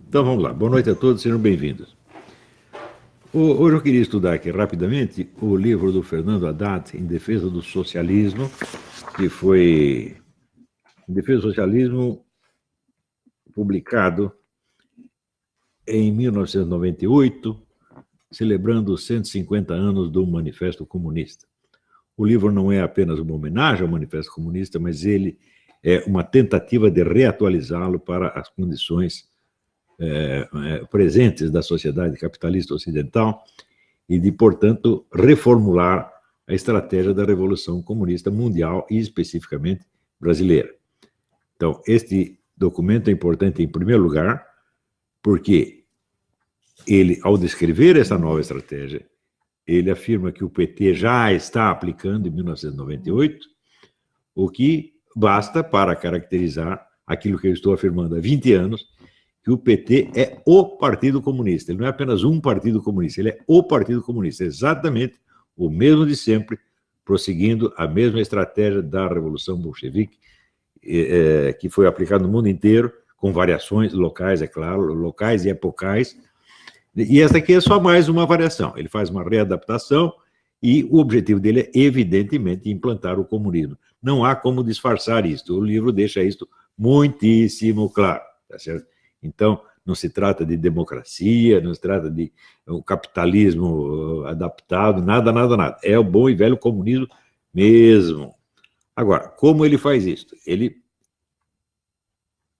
Então vamos lá. Boa noite a todos, sejam bem-vindos. Hoje eu queria estudar aqui rapidamente o livro do Fernando Haddad, Em Defesa do Socialismo, que foi Em Defesa do Socialismo, publicado em 1998, celebrando os 150 anos do Manifesto Comunista. O livro não é apenas uma homenagem ao Manifesto Comunista, mas ele é uma tentativa de reatualizá-lo para as condições presentes da sociedade capitalista ocidental e de, portanto, reformular a estratégia da Revolução Comunista Mundial e, especificamente, brasileira. Então, este documento é importante, em primeiro lugar, porque ele, ao descrever essa nova estratégia, ele afirma que o PT já está aplicando em 1998, o que basta para caracterizar aquilo que eu estou afirmando há 20 anos, que o PT é o Partido Comunista. Ele não é apenas um Partido Comunista, ele é o Partido Comunista, exatamente o mesmo de sempre, prosseguindo a mesma estratégia da Revolução Bolchevique, que foi aplicada no mundo inteiro, com variações locais, é claro, locais e epocais. E essa aqui é só mais uma variação. Ele faz uma readaptação e o objetivo dele é, evidentemente, implantar o comunismo. Não há como disfarçar isto. O livro deixa isto muitíssimo claro, tá certo? Então, não se trata de democracia, não se trata de um capitalismo adaptado, nada, nada, nada. É o bom e velho comunismo mesmo. Agora, como ele faz isso? Ele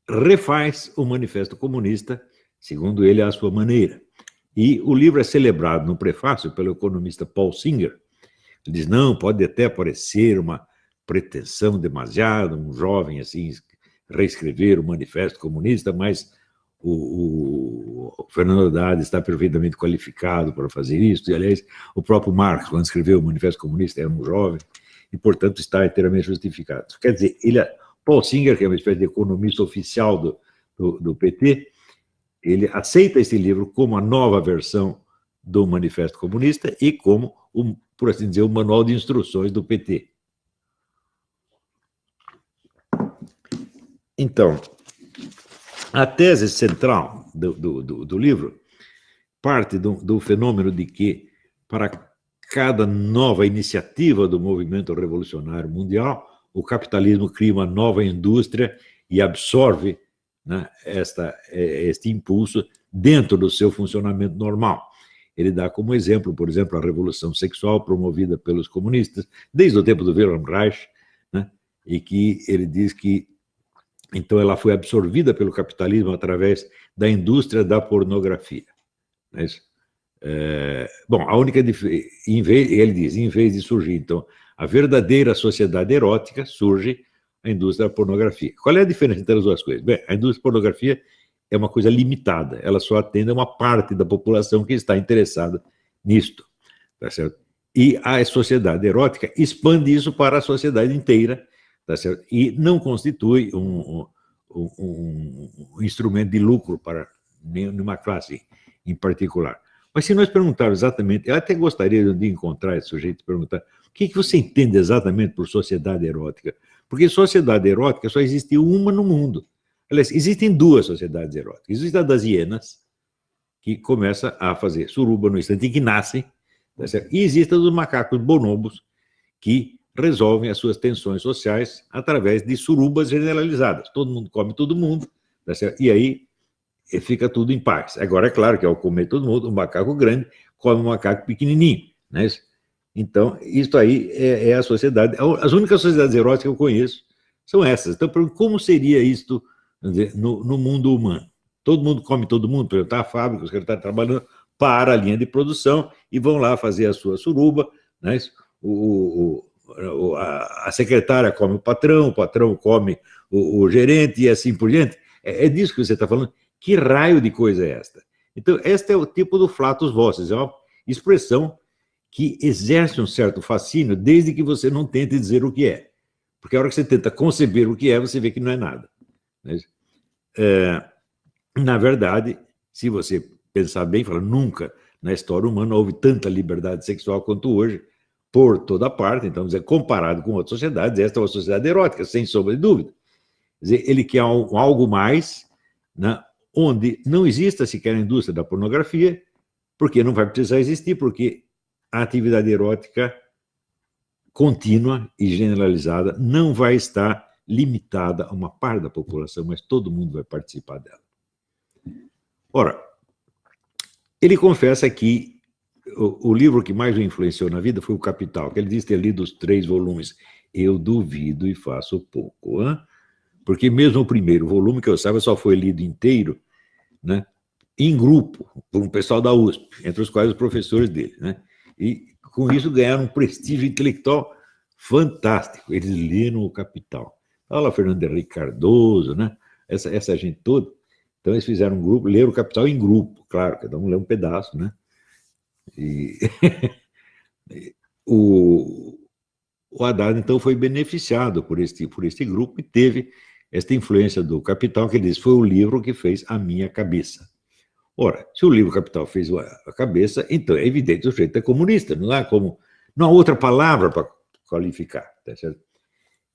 refaz o Manifesto Comunista, segundo ele, à sua maneira. E o livro é celebrado no prefácio pelo economista Paul Singer. Ele diz, não, pode até parecer uma pretensão demasiada, um jovem assim, reescrever o Manifesto Comunista, mas o Fernando Haddad está perfeitamente qualificado para fazer isso, e, aliás, o próprio Marx, quando escreveu o Manifesto Comunista, era um jovem, e, portanto, está inteiramente justificado. Quer dizer, Paul Singer, que é uma espécie de economista oficial do PT, ele aceita esse livro como a nova versão do Manifesto Comunista e como, por assim dizer, o manual de instruções do PT. Então, a tese central do livro parte do fenômeno de que, para cada nova iniciativa do movimento revolucionário mundial, o capitalismo cria uma nova indústria e absorve, né, este impulso dentro do seu funcionamento normal. Ele dá como exemplo, por exemplo, a revolução sexual promovida pelos comunistas, desde o tempo do Wilhelm Reich, né, e que ele diz que então ela foi absorvida pelo capitalismo através da indústria da pornografia. Bom, a única diferença, ele diz, em vez de surgir, então, a verdadeira sociedade erótica, surge a indústria da pornografia. Qual é a diferença entre as duas coisas? Bem, a indústria da pornografia é uma coisa limitada, ela só atende a uma parte da população que está interessada nisto, tá certo? E a sociedade erótica expande isso para a sociedade inteira, tá certo? E não constitui um instrumento de lucro para nenhuma classe em particular. Mas se nós perguntarmos exatamente, eu até gostaria de encontrar esse sujeito e perguntar o que você entende exatamente por sociedade erótica? Porque sociedade erótica só existe uma no mundo. Aliás, existem duas sociedades eróticas. Existe a das hienas, que começa a fazer suruba no instante em que nascem, tá certo? E existe a dos macacos bonobos, que resolvem as suas tensões sociais através de surubas generalizadas. Todo mundo come todo mundo, tá certo? E aí fica tudo em paz. Agora, é claro que ao comer todo mundo, um macaco grande come um macaco pequenininho, né? Então, isso aí é a sociedade. As únicas sociedades eróticas que eu conheço são essas. Então, como seria isto, dizer, no mundo humano? Todo mundo come todo mundo, por exemplo, tá a fábrica, os caras estão trabalhando para a linha de produção e vão lá fazer a sua suruba, né? A secretária come o patrão come o gerente e assim por diante. É disso que você está falando. Que raio de coisa é esta? Então, este é o tipo do flatus vocis, é uma expressão que exerce um certo fascínio desde que você não tente dizer o que é. Porque a hora que você tenta conceber o que é, você vê que não é nada. Na verdade, se você pensar bem, fala, nunca na história humana houve tanta liberdade sexual quanto hoje, por toda parte. Então, comparado com outras sociedades, esta é uma sociedade erótica, sem sombra de dúvida. Quer dizer, ele quer algo mais, né? onde não exista sequer a indústria da pornografia, porque não vai precisar existir, porque a atividade erótica contínua e generalizada não vai estar limitada a uma parte da população, mas todo mundo vai participar dela. Ora, ele confessa que o livro que mais o influenciou na vida foi O Capital, que ele diz ter lido os 3 volumes. Eu duvido e faço pouco, hein? Porque mesmo o primeiro volume, que eu saiba, só foi lido inteiro, né, em grupo, por um pessoal da USP, entre os quais os professores dele, né? E com isso ganharam um prestígio intelectual fantástico. Eles leram O Capital. Olha lá, Fernando Henrique Cardoso, né? Essa gente toda. Então eles fizeram um grupo, leram O Capital em grupo, claro, cada um lê um pedaço, né? E o Haddad, então, foi beneficiado por este grupo e teve esta influência do Capital, que ele diz, foi o livro que fez a minha cabeça. Ora, se o livro Capital fez a cabeça, então é evidente que o sujeito é comunista, não há outra palavra para qualificar, tá certo?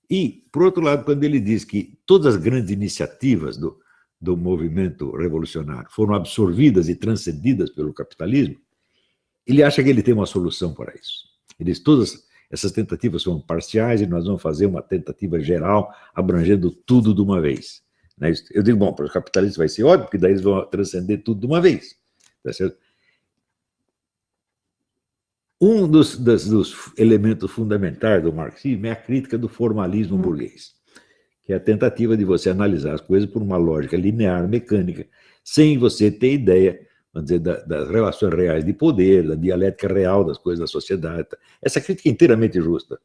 E, por outro lado, quando ele diz que todas as grandes iniciativas do movimento revolucionário foram absorvidas e transcendidas pelo capitalismo, ele acha que ele tem uma solução para isso. Ele diz, todas essas tentativas são parciais e nós vamos fazer uma tentativa geral, abrangendo tudo de uma vez. Eu digo, bom, para os capitalistas vai ser ótimo, porque daí eles vão transcender tudo de uma vez. Tá certo? Um dos elementos fundamentais do marxismo é a crítica do formalismo burguês, que é a tentativa de você analisar as coisas por uma lógica linear, mecânica, sem você ter ideia, vamos dizer, das relações reais de poder, da dialética real das coisas da sociedade. Essa crítica é inteiramente justa.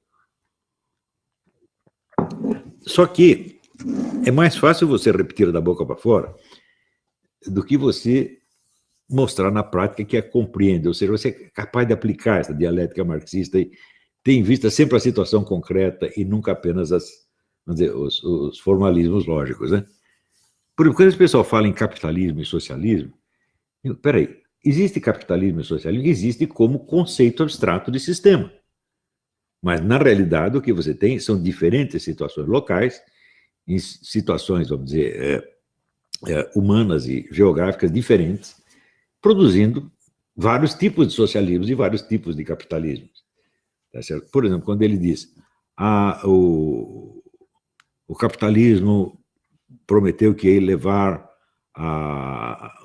Só que é mais fácil você repetir da boca para fora do que você mostrar na prática que a compreende, ou seja, você é capaz de aplicar essa dialética marxista e ter em vista sempre a situação concreta e nunca apenas vamos dizer, os formalismos lógicos, né? Porque quando esse pessoal fala em capitalismo e socialismo, peraí, existe capitalismo e socialismo? Existe como conceito abstrato de sistema. Mas, na realidade, o que você tem são diferentes situações locais, em situações, vamos dizer, humanas e geográficas diferentes, produzindo vários tipos de socialismos e vários tipos de capitalismos. Tá certo? Por exemplo, quando ele diz o capitalismo prometeu que ia levar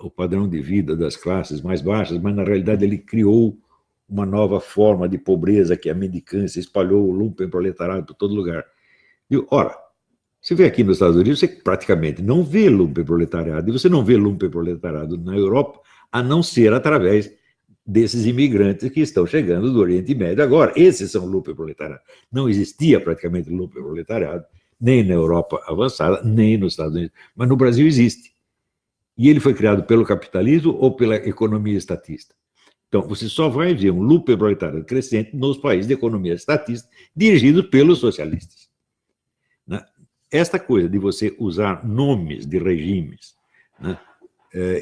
o padrão de vida das classes mais baixas, mas, na realidade, ele criou uma nova forma de pobreza, que é a mendicância, espalhou o lumpenproletariado por todo lugar. E, ora, você vê aqui nos Estados Unidos, você praticamente não vê lumpenproletariado, e você não vê lumpenproletariado na Europa, a não ser através desses imigrantes que estão chegando do Oriente Médio agora. Esses são lumpenproletariado. Não existia praticamente lumpenproletariado, nem na Europa avançada, nem nos Estados Unidos, mas no Brasil existe. E ele foi criado pelo capitalismo ou pela economia estatista. Então, você só vai ver um lumpenproletariado crescente nos países de economia estatista dirigidos pelos socialistas. Né? Esta coisa de você usar nomes de regimes, né,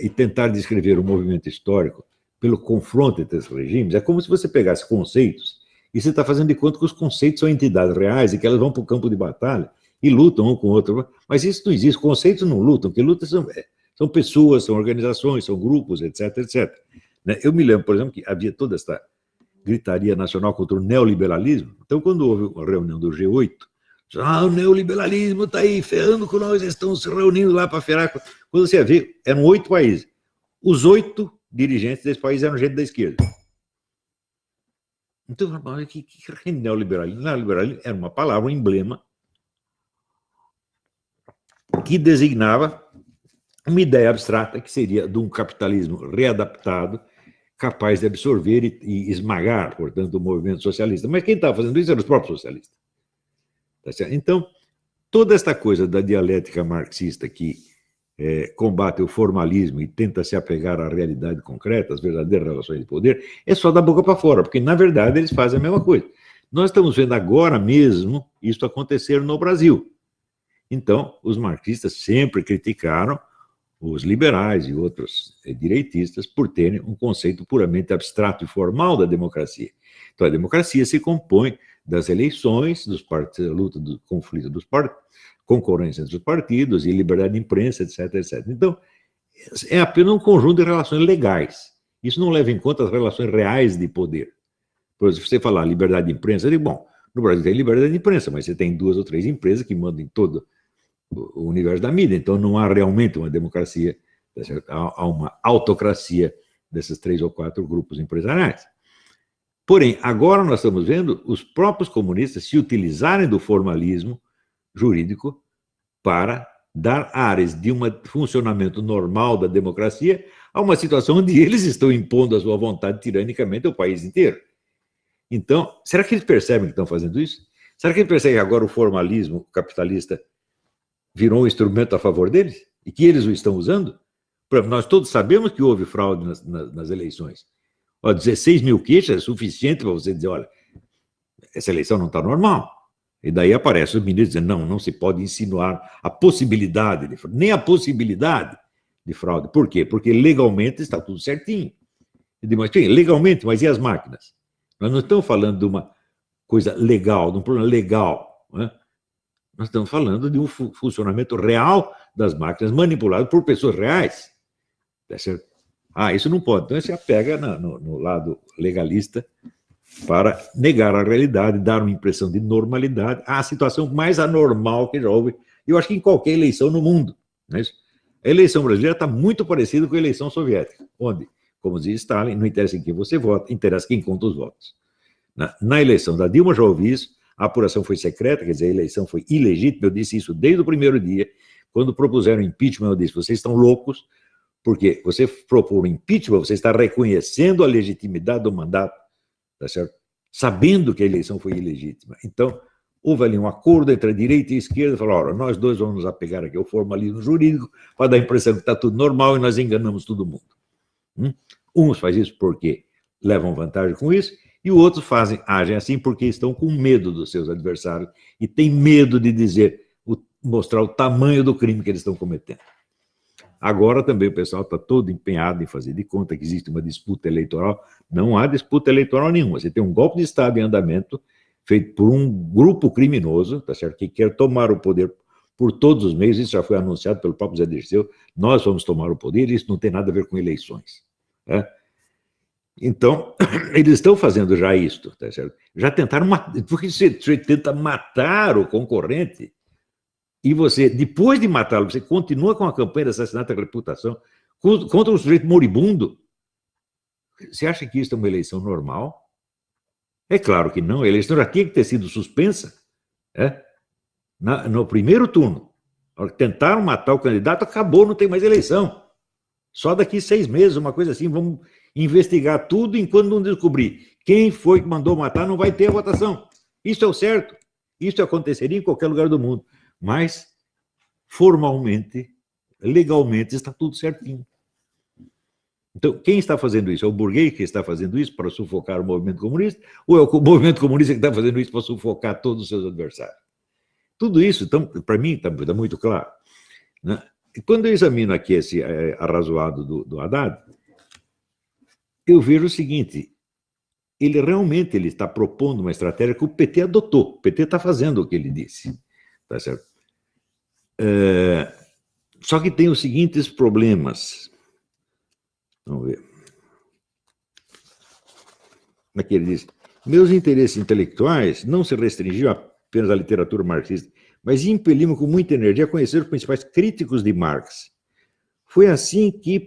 e tentar descrever o movimento histórico pelo confronto entre esses regimes, é como se você pegasse conceitos e você está fazendo de conta que os conceitos são entidades reais e que elas vão para o campo de batalha e lutam um com o outro. Mas isso não existe, conceitos não lutam, o que lutam são pessoas, são organizações, são grupos, etc, etc. Eu me lembro, por exemplo, que havia toda esta gritaria nacional contra o neoliberalismo. Então, quando houve uma reunião do G8, o neoliberalismo está aí ferrando com nós, eles estão se reunindo lá para ferrar. Quando você vê, eram 8 países. Os 8 dirigentes desse país eram gente da esquerda. Então, que neoliberalismo? Neoliberalismo era uma palavra, um emblema, que designava uma ideia abstrata que seria de um capitalismo readaptado, capaz de absorver e esmagar, portanto, o movimento socialista. Mas quem estava fazendo isso eram os próprios socialistas. Tá certo? Então, toda esta coisa da dialética marxista que combate o formalismo e tenta se apegar à realidade concreta, às verdadeiras relações de poder, é só da boca para fora, porque, na verdade, eles fazem a mesma coisa. Nós estamos vendo agora mesmo isso acontecer no Brasil. Então, os marxistas sempre criticaram os liberais e outros direitistas por terem um conceito puramente abstrato e formal da democracia. Então, a democracia se compõe das eleições, dos partidos, da luta, do conflito dos partidos, concorrência entre os partidos e liberdade de imprensa, etc, etc. Então, é apenas um conjunto de relações legais. Isso não leva em conta as relações reais de poder. Por exemplo, se você falar liberdade de imprensa, eu digo, bom, no Brasil tem liberdade de imprensa, mas você tem 2 ou 3 empresas que mandam em todo o universo da mídia, então não há realmente uma democracia, há uma autocracia desses 3 ou 4 grupos empresariais. Porém, agora nós estamos vendo os próprios comunistas se utilizarem do formalismo jurídico para dar áreas de um funcionamento normal da democracia a uma situação onde eles estão impondo a sua vontade tiranicamente ao país inteiro. Então, será que eles percebem que estão fazendo isso? Será que eles percebem que agora o formalismo capitalista virou um instrumento a favor deles? E que eles o estão usando? Nós todos sabemos que houve fraude nas eleições. 16 mil queixas é suficiente para você dizer, olha, essa eleição não está normal. E daí aparecem os ministros dizendo, não se pode insinuar a possibilidade de fraude, nem a possibilidade de fraude. Por quê? Porque legalmente está tudo certinho. Eu digo, mas, legalmente, mas e as máquinas? Nós não estamos falando de uma coisa legal, de um problema legal. Né? Nós estamos falando de um funcionamento real das máquinas manipulado por pessoas reais. Tá certo? Isso não pode. Então, você apega no lado legalista para negar a realidade, dar uma impressão de normalidade, a situação mais anormal que já houve, eu acho que em qualquer eleição no mundo. Não é isso? A eleição brasileira está muito parecida com a eleição soviética, onde, como dizia Stalin, não interessa em quem você vota, interessa quem conta os votos. Na eleição da Dilma já ouvi isso, a apuração foi secreta, quer dizer, a eleição foi ilegítima, eu disse isso desde o primeiro dia, quando propuseram impeachment, eu disse, vocês estão loucos, porque você propor um impeachment, você está reconhecendo a legitimidade do mandato, tá certo? Sabendo que a eleição foi ilegítima. Então, houve ali um acordo entre a direita e a esquerda, falaram, nós dois vamos nos apegar aqui ao formalismo jurídico para dar a impressão que está tudo normal e nós enganamos todo mundo. Uns fazem isso porque levam vantagem com isso, e outros agem assim porque estão com medo dos seus adversários e têm medo de mostrar o tamanho do crime que eles estão cometendo. Agora também o pessoal está todo empenhado em fazer de conta que existe uma disputa eleitoral. Não há disputa eleitoral nenhuma. Você tem um golpe de Estado em andamento feito por um grupo criminoso, tá certo? Que quer tomar o poder por todos os meios. Isso já foi anunciado pelo próprio Zé Dirceu. Nós vamos tomar o poder e isso não tem nada a ver com eleições. Né? Então, eles estão fazendo já isto, tá certo? Já tentaram matar. Porque você tenta matar o concorrente e você, depois de matá-lo, você continua com a campanha de assassinato da reputação contra um sujeito moribundo. Você acha que isso é uma eleição normal? É claro que não. A eleição já tinha que ter sido suspensa. No primeiro turno. Tentaram matar o candidato, acabou, não tem mais eleição. Só daqui 6 meses, uma coisa assim, vamos investigar tudo enquanto não descobrir quem foi que mandou matar, não vai ter a votação. Isso é o certo. Isso aconteceria em qualquer lugar do mundo. Mas, formalmente, legalmente, está tudo certinho. Então, quem está fazendo isso? É o burguês que está fazendo isso para sufocar o movimento comunista? Ou é o movimento comunista que está fazendo isso para sufocar todos os seus adversários? Tudo isso, então, para mim, está muito claro. Né? E quando eu examino aqui esse arrazoado do Haddad, eu vejo o seguinte, ele realmente está propondo uma estratégia que o PT adotou. O PT está fazendo o que ele disse. Tá certo? Só que tem os seguintes problemas. Vamos ver. Aqui ele diz, meus interesses intelectuais não se restringiam apenas à literatura marxista, mas impeliram com muita energia a conhecer os principais críticos de Marx. Foi assim que,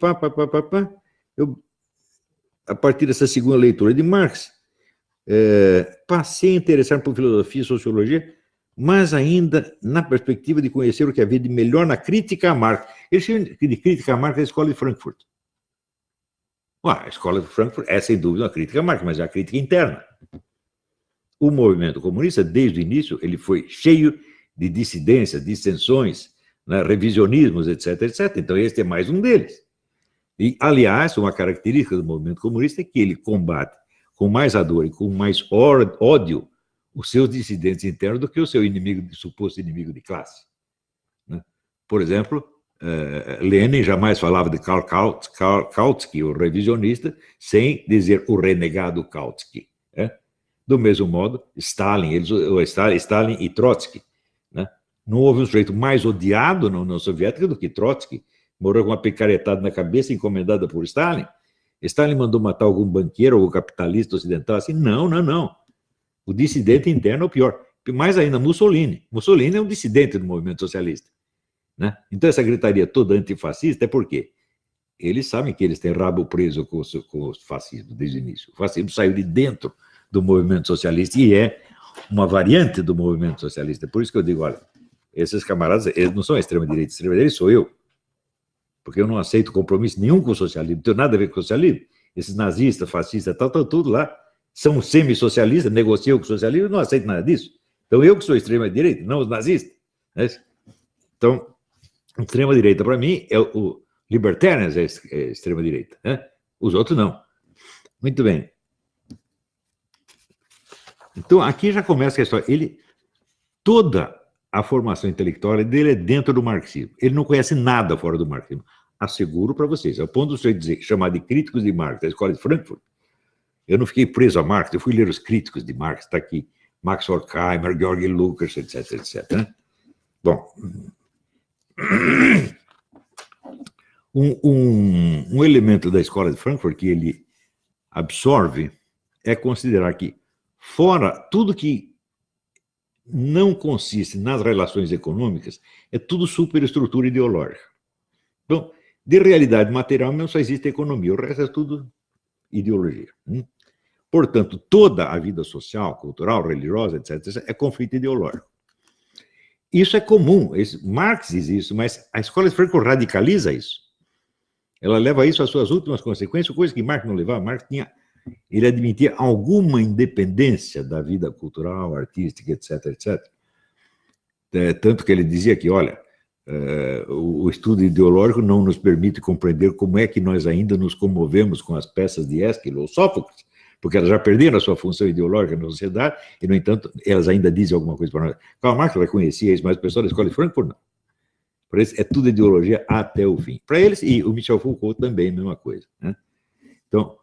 eu, a partir dessa segunda leitura de Marx, passei a interessar por filosofia e sociologia, mas ainda na perspectiva de conhecer o que havia de melhor na crítica a Marx. Ele chama de crítica a Marx a escola de Frankfurt. A escola de Frankfurt é, sem dúvida, uma crítica a Marx, mas é uma crítica interna. O movimento comunista, desde o início, ele foi cheio de dissidências, dissensões, né, revisionismos, etc, etc. Então, este é mais um deles. E, aliás, uma característica do movimento comunista é que ele combate com mais ardor e com mais ódio os seus dissidentes internos do que o seu suposto inimigo de classe. Né? Por exemplo, Lenin jamais falava de Karl Kautsky, o revisionista, sem dizer o renegado Kautsky. Né? Do mesmo modo, Stalin e Trotsky. Né? Não houve um sujeito mais odiado na União Soviética do que Trotsky, morreu com uma picaretada na cabeça encomendada por Stalin? Stalin mandou matar algum banqueiro ou capitalista ocidental assim? Não, não, não. O dissidente interno é o pior. Mais ainda, Mussolini. Mussolini é um dissidente do movimento socialista. Né? Então, essa gritaria toda antifascista é por quê? Eles sabem que eles têm rabo preso com o fascismo desde o início. O fascismo saiu de dentro do movimento socialista e é uma variante do movimento socialista. Por isso que eu digo, olha, esses camaradas, eles não são a extrema-direita. A extrema-direita sou eu. Porque eu não aceito compromisso nenhum com o socialismo. Não tem nada a ver com o socialismo. Esses nazistas, fascistas, tal, tudo lá, são semi-socialistas, negociam com o socialismo, eu não aceito nada disso. Então, eu que sou extrema-direita, não os nazistas. Né? Então, extrema-direita, para mim, é o libertarians é extrema-direita. Né? Os outros, não. Muito bem. Então, aqui já começa a história. Toda a formação intelectual dele é dentro do marxismo. Ele não conhece nada fora do marxismo. Asseguro para vocês. Ao ponto de você dizer, chamar de críticos de Marx da Escola de Frankfurt, eu não fiquei preso a Marx, eu fui ler os críticos de Marx, está aqui, Max Horkheimer, Georg Lukács, etc, etc. Né? Bom, um elemento da Escola de Frankfurt que ele absorve é considerar que, fora tudo que não consiste nas relações econômicas, é tudo superestrutura ideológica. Então, de realidade material não só existe economia, o resto é tudo ideologia. Portanto, toda a vida social, cultural, religiosa, etc., é conflito ideológico. Isso é comum, Marx diz isso, mas a Escola de Frankfurt radicaliza isso. Ela leva isso às suas últimas consequências, coisa que Marx não levava. Marx ele admitia alguma independência da vida cultural, artística, etc., etc. Tanto que ele dizia que, olha, o estudo ideológico não nos permite compreender como é que nós ainda nos comovemos com as peças de Ésquilo ou Sófocles, porque elas já perderam a sua função ideológica na sociedade e, no entanto, elas ainda dizem alguma coisa para nós. Karl Marx reconhecia isso, mas o pessoal da Escola de Frankfurt não. Para eles é tudo ideologia até o fim. Para eles, e o Michel Foucault também, a mesma coisa. Né? Então,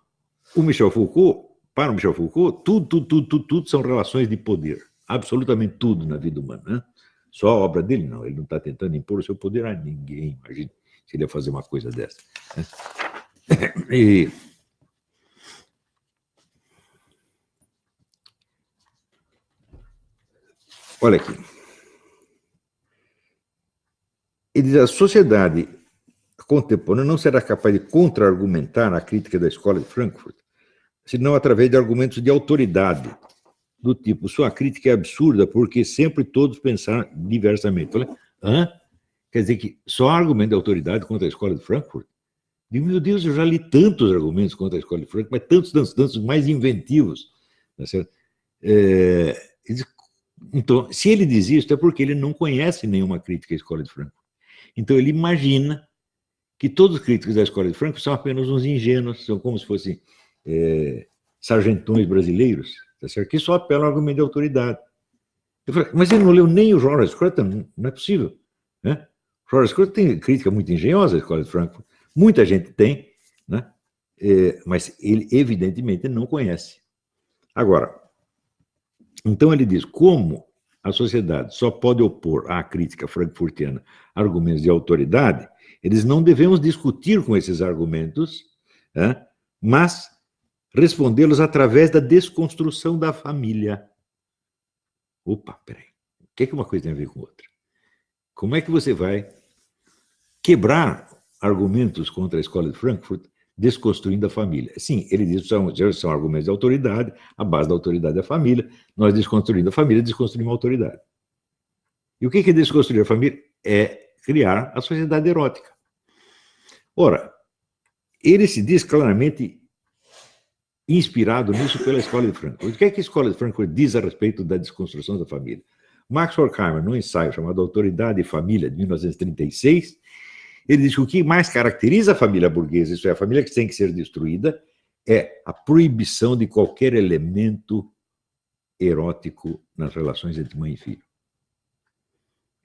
para o Michel Foucault, tudo são relações de poder. Absolutamente tudo na vida humana. Né? Só a obra dele, não. Ele não está tentando impor o seu poder a ninguém. Imagine se ele ia fazer uma coisa dessa. Né? E olha aqui. Ele diz, a sociedade contemporânea não será capaz de contra-argumentar a crítica da Escola de Frankfurt, senão através de argumentos de autoridade, do tipo, sua crítica é absurda porque sempre todos pensaram diversamente. Falei, quer dizer que só há argumento de autoridade contra a Escola de Frankfurt? Digo, meu Deus, eu já li tantos argumentos contra a Escola de Frankfurt, mas tantos mais inventivos. Tá certo? Então, se ele diz isso, é porque ele não conhece nenhuma crítica à Escola de Frankfurt. Então, ele imagina que todos os críticos da Escola de Frankfurt são apenas uns ingênuos, são como se fossem sargentões brasileiros, tá certo? Que só apelam ao argumento de autoridade. Eu falei, mas ele não leu nem o George Scruton, não é possível. Né? O George Scruton tem crítica muito engenhosa à Escola de Frankfurt, muita gente tem, né? Mas ele evidentemente não conhece. Agora, então ele diz, como a sociedade só pode opor à crítica frankfurtiana argumentos de autoridade, eles não devemos discutir com esses argumentos, mas respondê-los através da desconstrução da família. Opa, peraí. O que é que uma coisa tem a ver com outra? Como é que você vai quebrar argumentos contra a Escola de Frankfurt desconstruindo a família? Sim, ele diz que são argumentos de autoridade, a base da autoridade é a família, nós desconstruindo a família, desconstruímos a autoridade. E o que é desconstruir a família? É criar a sociedade erótica. Ora, ele se diz claramente inspirado nisso pela Escola de Frankfurt. O que é que a Escola de Frankfurt diz a respeito da desconstrução da família? Max Horkheimer, num ensaio chamado Autoridade e Família, de 1936, ele diz que o que mais caracteriza a família burguesa, isso é, a família que tem que ser destruída, é a proibição de qualquer elemento erótico nas relações entre mãe e filho.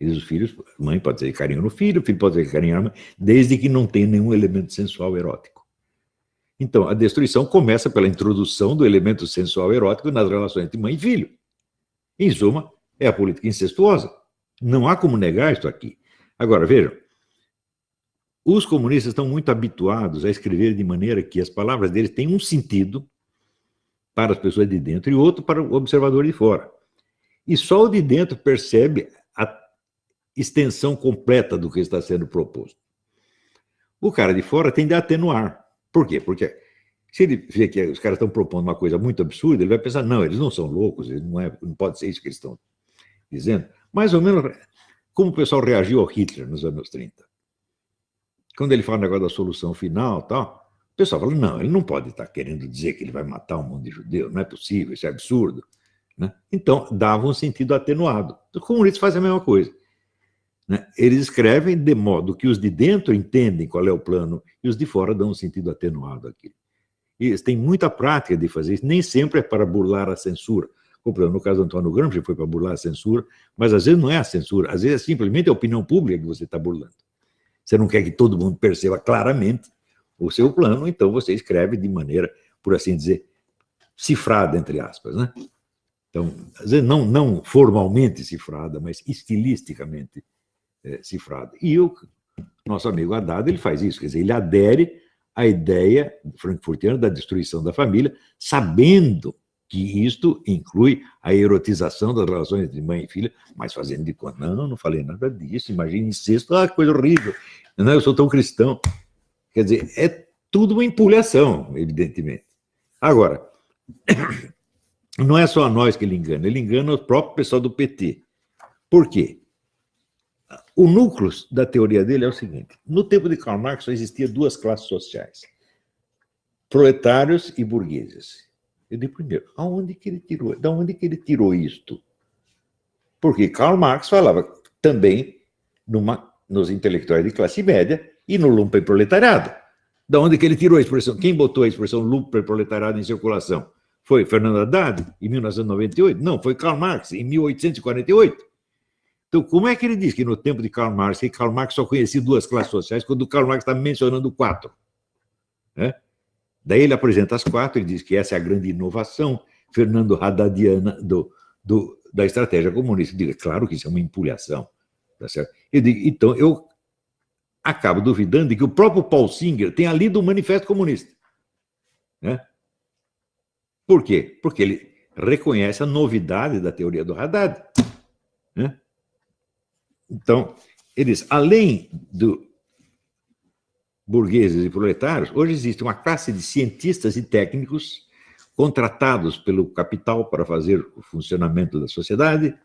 E os filhos, mãe pode ter carinho no filho, o filho pode ter carinho na mãe, desde que não tenha nenhum elemento sensual erótico. Então, a destruição começa pela introdução do elemento sensual erótico nas relações entre mãe e filho. Em suma, é a política incestuosa. Não há como negar isso aqui. Agora, vejam, os comunistas estão muito habituados a escrever de maneira que as palavras deles têm um sentido para as pessoas de dentro e outro para o observador de fora. E só o de dentro percebe a extensão completa do que está sendo proposto. O cara de fora tende a atenuar. Por quê? Porque se ele vê que os caras estão propondo uma coisa muito absurda, ele vai pensar, não, eles não são loucos, não pode ser isso que eles estão dizendo. Mais ou menos como o pessoal reagiu ao Hitler nos anos 30. Quando ele fala o negócio da solução final, tal, o pessoal fala, não, ele não pode estar querendo dizer que ele vai matar um monte de judeu, não é possível, isso é absurdo. Né? Então, dava um sentido atenuado. Os comunistas fazem a mesma coisa. Né? Eles escrevem de modo que os de dentro entendem qual é o plano e os de fora dão um sentido atenuado àquilo. E eles têm muita prática de fazer isso, nem sempre é para burlar a censura. No caso do Antônio Gramsci foi para burlar a censura, mas às vezes não é a censura, às vezes é simplesmente a opinião pública que você está burlando. Você não quer que todo mundo perceba claramente o seu plano, então você escreve de maneira, por assim dizer, cifrada, entre aspas, né? Então, às vezes não formalmente cifrada, mas estilisticamente cifrada. E o nosso amigo Haddad, ele faz isso, quer dizer, ele adere à ideia frankfurtiana da destruição da família, sabendo que isto inclui a erotização das relações entre mãe e filha, mas fazendo de conta, não falei nada disso, imagina incesto, que coisa horrível, não, eu sou tão cristão. Quer dizer, é tudo uma empulhação, evidentemente. Agora, não é só a nós que ele engana o próprio pessoal do PT. Por quê? O núcleo da teoria dele é o seguinte, no tempo de Karl Marx só existia duas classes sociais, proletários e burgueses. Eu digo primeiro, de onde que ele tirou isto? Porque Karl Marx falava também nos intelectuais de classe média e no lumpenproletariado. Da onde que ele tirou a expressão? Quem botou a expressão lumpenproletariado em circulação? Foi Fernando Haddad, em 1998? Não, foi Karl Marx, em 1848. Então, como é que ele diz que no tempo de Karl Marx, que Karl Marx só conhecia duas classes sociais, quando Karl Marx está mencionando quatro? Daí ele apresenta as quatro, ele diz que essa é a grande inovação Fernando Haddadiana da estratégia comunista. Eu digo, é claro que isso é uma empulhação. Tá certo? Eu digo, então, eu acabo duvidando de que o próprio Paul Singer tenha lido o Manifesto Comunista. Né? Por quê? Porque ele reconhece a novidade da teoria do Haddad. Né? Então, ele diz, além do burgueses e proletários, hoje existe uma classe de cientistas e técnicos contratados pelo capital para fazer o funcionamento da sociedade,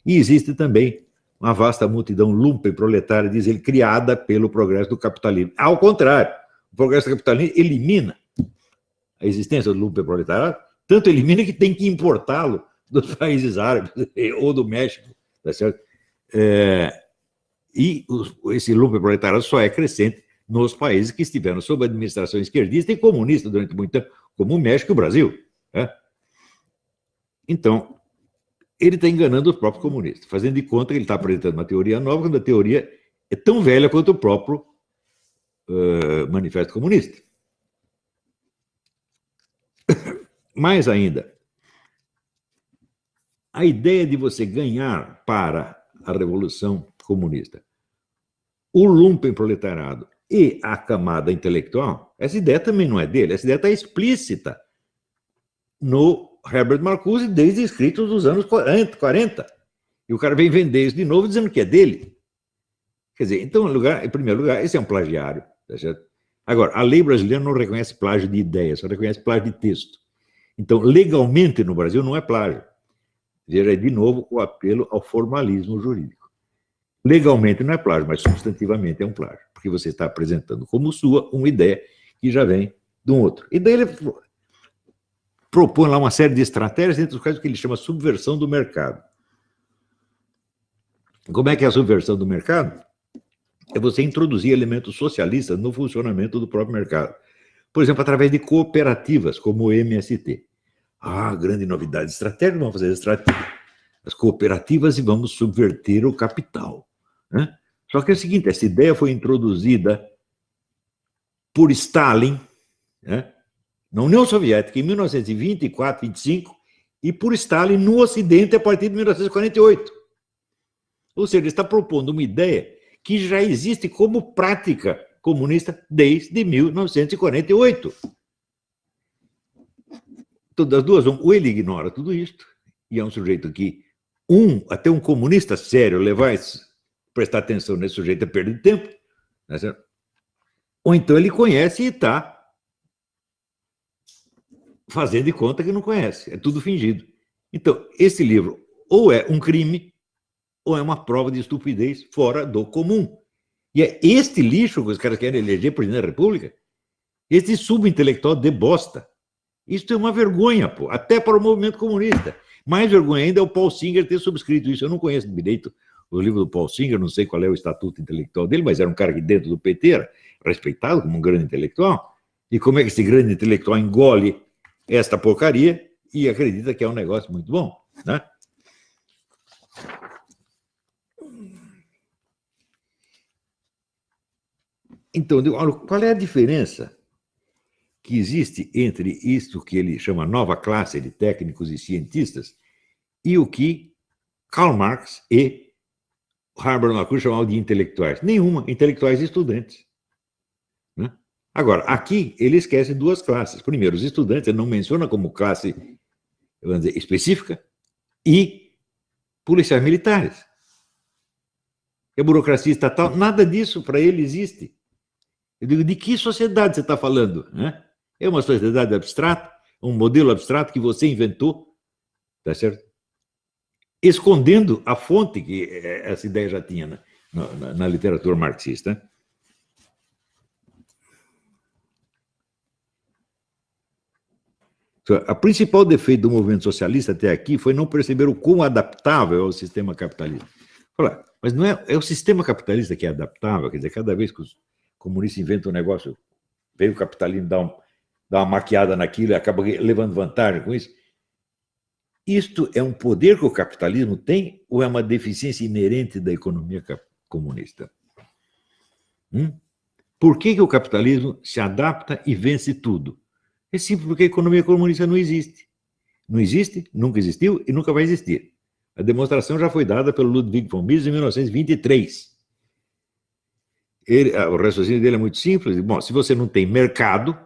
e existe também uma vasta multidão lumpenproletária, diz ele, criada pelo progresso do capitalismo. Ao contrário, o progresso do capitalismo elimina a existência do lumpenproletariado, tanto elimina que tem que importá-lo dos países árabes ou do México, tá certo? E esse lumpenproletariado só é crescente nos países que estiveram sob administração esquerdista e comunista durante muito tempo, como o México e o Brasil. Né? Então, ele está enganando os próprios comunistas, fazendo de conta que ele está apresentando uma teoria nova, quando a teoria é tão velha quanto o próprio Manifesto Comunista. Mais ainda, a ideia de você ganhar para a Revolução Comunista o lumpenproletariado e a camada intelectual, essa ideia também não é dele, essa ideia está explícita no Herbert Marcuse desde escritos dos anos 40. E o cara vem vender isso de novo dizendo que é dele. Quer dizer, então, em primeiro lugar, esse é um plagiário. Tá certo? Agora, a lei brasileira não reconhece plágio de ideia, só reconhece plágio de texto. Então, legalmente no Brasil não é plágio. Veja, de novo, o apelo ao formalismo jurídico. Legalmente não é plágio, mas substantivamente é um plágio, porque você está apresentando como sua uma ideia que já vem de um outro. E daí ele propõe lá uma série de estratégias, entre os quais o que ele chama subversão do mercado. Como é que é a subversão do mercado? É você introduzir elementos socialistas no funcionamento do próprio mercado. Por exemplo, através de cooperativas, como o MST. Grande novidade estratégica, vamos fazer as cooperativas e vamos subverter o capital. Né? Só que é o seguinte, essa ideia foi introduzida por Stalin, né, na União Soviética, em 1924, 25, e por Stalin no Ocidente a partir de 1948. Ou seja, ele está propondo uma ideia que já existe como prática comunista desde 1948. Então, das duas, ou ele ignora tudo isto, e é um sujeito que, até um comunista sério levar prestar atenção nesse sujeito é perder tempo, né, certo? Ou então ele conhece e está fazendo de conta que não conhece, é tudo fingido. Então, esse livro ou é um crime, ou é uma prova de estupidez fora do comum. E é este lixo que os caras querem eleger presidente da República, este subintelectual de bosta. Isso é uma vergonha, pô, até para o movimento comunista. Mais vergonha ainda é o Paul Singer ter subscrito isso. Eu não conheço direito o livro do Paul Singer, não sei qual é o estatuto intelectual dele, mas era um cara que dentro do PT era respeitado como um grande intelectual. E como é que esse grande intelectual engole esta porcaria e acredita que é um negócio muito bom, né? Então, qual é a diferença que existe entre isto que ele chama nova classe de técnicos e cientistas e o que Karl Marx e Herbert Marcuse chamavam de intelectuais? Nenhuma, intelectuais e estudantes. Né? Agora, aqui ele esquece duas classes. Primeiro, os estudantes, ele não menciona como classe, vamos dizer, específica, e policiais militares. E a burocracia estatal, nada disso para ele existe. Eu digo, de que sociedade você está falando? Né? É uma sociedade abstrata, um modelo abstrato que você inventou, tá certo? Escondendo a fonte que essa ideia já tinha na literatura marxista. A principal defeito do movimento socialista até aqui foi não perceber o quão adaptável é o sistema capitalista. Mas não é o sistema capitalista que é adaptável, quer dizer, cada vez que os comunistas inventam um negócio, vem o capitalismo dá uma maquiada naquilo e acaba levando vantagem com isso. Isto é um poder que o capitalismo tem ou é uma deficiência inerente da economia comunista? Por que o capitalismo se adapta e vence tudo? É simples porque a economia comunista não existe. Não existe, nunca existiu e nunca vai existir. A demonstração já foi dada pelo Ludwig von Mises em 1923. O raciocínio dele é muito simples. Bom, se você não tem mercado,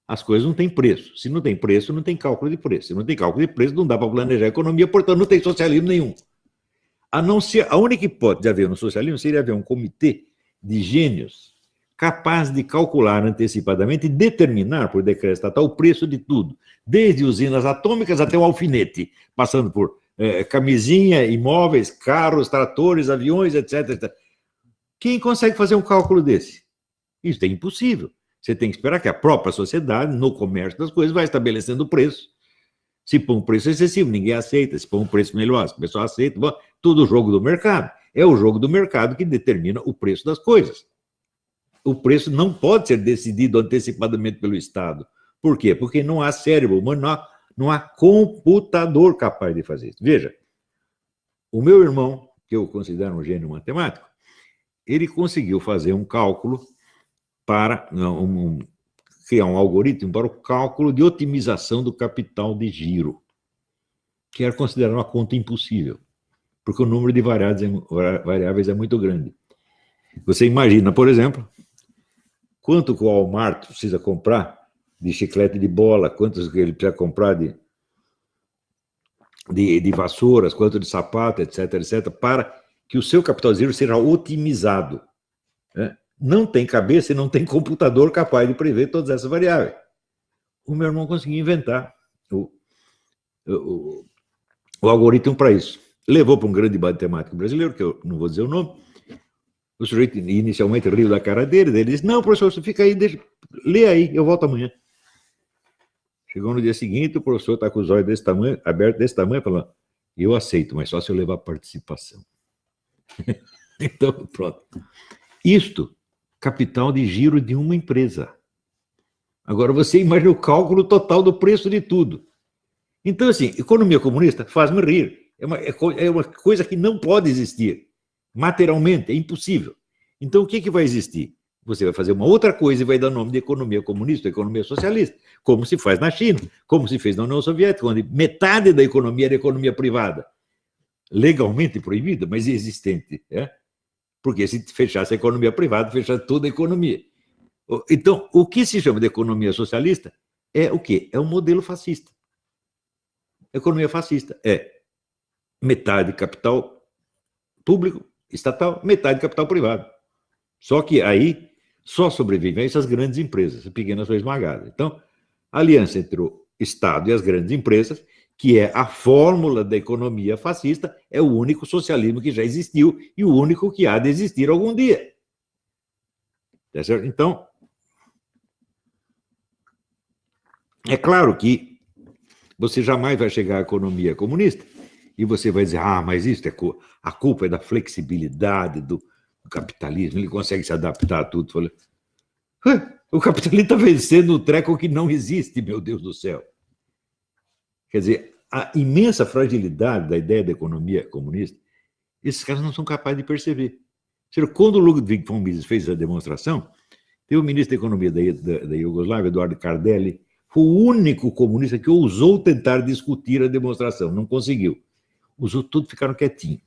as coisas não têm preço. Se não tem preço, não tem cálculo de preço. Se não tem cálculo de preço, não dá para planejar a economia, portanto, não tem socialismo nenhum. A única hipótese de haver um socialismo seria haver um comitê de gênios capaz de calcular antecipadamente e determinar, por decreto estatal, o preço de tudo, desde usinas atômicas até o alfinete, passando por camisinha, imóveis, carros, tratores, aviões, etc, etc. Quem consegue fazer um cálculo desse? Isso é impossível. Você tem que esperar que a própria sociedade, no comércio das coisas, vai estabelecendo o preço. Se põe um preço excessivo, ninguém aceita. Se põe um preço melhor, o pessoal aceita. Bom, tudo jogo do mercado. É o jogo do mercado que determina o preço das coisas. O preço não pode ser decidido antecipadamente pelo Estado. Por quê? Porque não há cérebro humano, não há computador capaz de fazer isso. Veja, o meu irmão, que eu considero um gênio matemático, ele conseguiu fazer um cálculo para criar um algoritmo para o cálculo de otimização do capital de giro, que era considerado uma conta impossível, porque o número de variáveis é muito grande. Você imagina, por exemplo, quanto que o Walmart precisa comprar de chiclete de bola, quantos que ele precisa comprar de vassouras, quanto de sapato, etc, etc, para que o seu capital de giro seja otimizado. Né? Não tem cabeça e não tem computador capaz de prever todas essas variáveis. O meu irmão conseguiu inventar o algoritmo para isso. Levou para um grande matemático brasileiro, que eu não vou dizer o nome. O sujeito inicialmente riu da cara dele, ele disse, não, professor, você fica aí, lê aí, eu volto amanhã. Chegou no dia seguinte, o professor está com os olhos desse tamanho, abertos desse tamanho, falando, eu aceito, mas só se eu levar participação. Então, pronto. Isto, capital de giro de uma empresa. Agora, você imagina o cálculo total do preço de tudo. Então, assim, economia comunista faz-me rir. É uma coisa que não pode existir. Materialmente, é impossível. Então, o que vai existir? Você vai fazer uma outra coisa e vai dar nome de economia comunista, economia socialista, como se faz na China, como se fez na União Soviética, onde metade da economia era economia privada. Legalmente proibida, mas existente. Porque se fechasse a economia privada, fechasse toda a economia. Então, o que se chama de economia socialista é o quê? É um modelo fascista. Economia fascista é metade capital público, estatal, metade capital privado. Só que aí só sobrevivem essas grandes empresas, as pequenas são esmagadas. Então, a aliança entre o Estado e as grandes empresas, que é a fórmula da economia fascista, é o único socialismo que já existiu e o único que há de existir algum dia. Tá certo? Então, é claro que você jamais vai chegar à economia comunista e você vai dizer, mas isso a culpa é da flexibilidade do capitalismo, ele consegue se adaptar a tudo. Falei, o capitalismo está vencendo o treco que não existe, meu Deus do céu. Quer dizer, a imensa fragilidade da ideia da economia comunista, esses caras não são capazes de perceber. Quando o Ludwig von Mises fez a demonstração, teve o ministro da Economia da Iugoslávia, Eduardo Cardelli, foi o único comunista que ousou tentar discutir a demonstração, não conseguiu. Os outros todos ficaram quietinhos.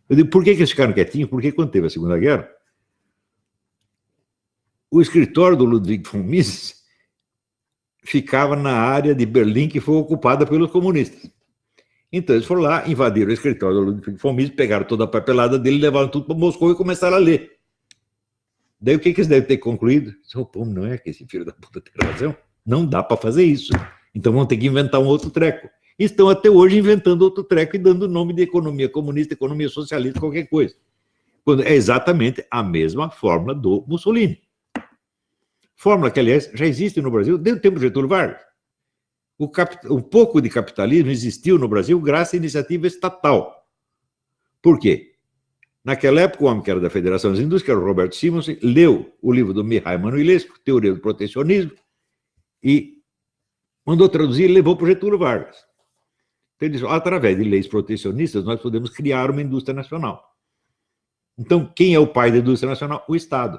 Eu digo, por que eles ficaram quietinhos? Porque quando teve a Segunda Guerra, o escritório do Ludwig von Mises ficava na área de Berlim que foi ocupada pelos comunistas. Então eles foram lá, invadiram o escritório do Ludwig von Mises, pegaram toda a papelada dele, levaram tudo para Moscou e começaram a ler. Daí o que eles devem ter concluído? Pô, não é que esse filho da puta tem razão? Não dá para fazer isso. Então vão ter que inventar um outro treco. E estão até hoje inventando outro treco e dando o nome de economia comunista, economia socialista, qualquer coisa. Quando é exatamente a mesma fórmula do Mussolini. Fórmula que, aliás, já existe no Brasil desde o tempo de Getúlio Vargas. Um pouco de capitalismo existiu no Brasil graças à iniciativa estatal. Por quê? Naquela época, o homem que era da Federação das Indústrias, que era o Roberto Simonsen, leu o livro do Mihail Manuilescu, Teoria do Protecionismo, e mandou traduzir e levou para o Getúlio Vargas. Então ele disse, através de leis protecionistas, nós podemos criar uma indústria nacional. Então, quem é o pai da indústria nacional? O Estado.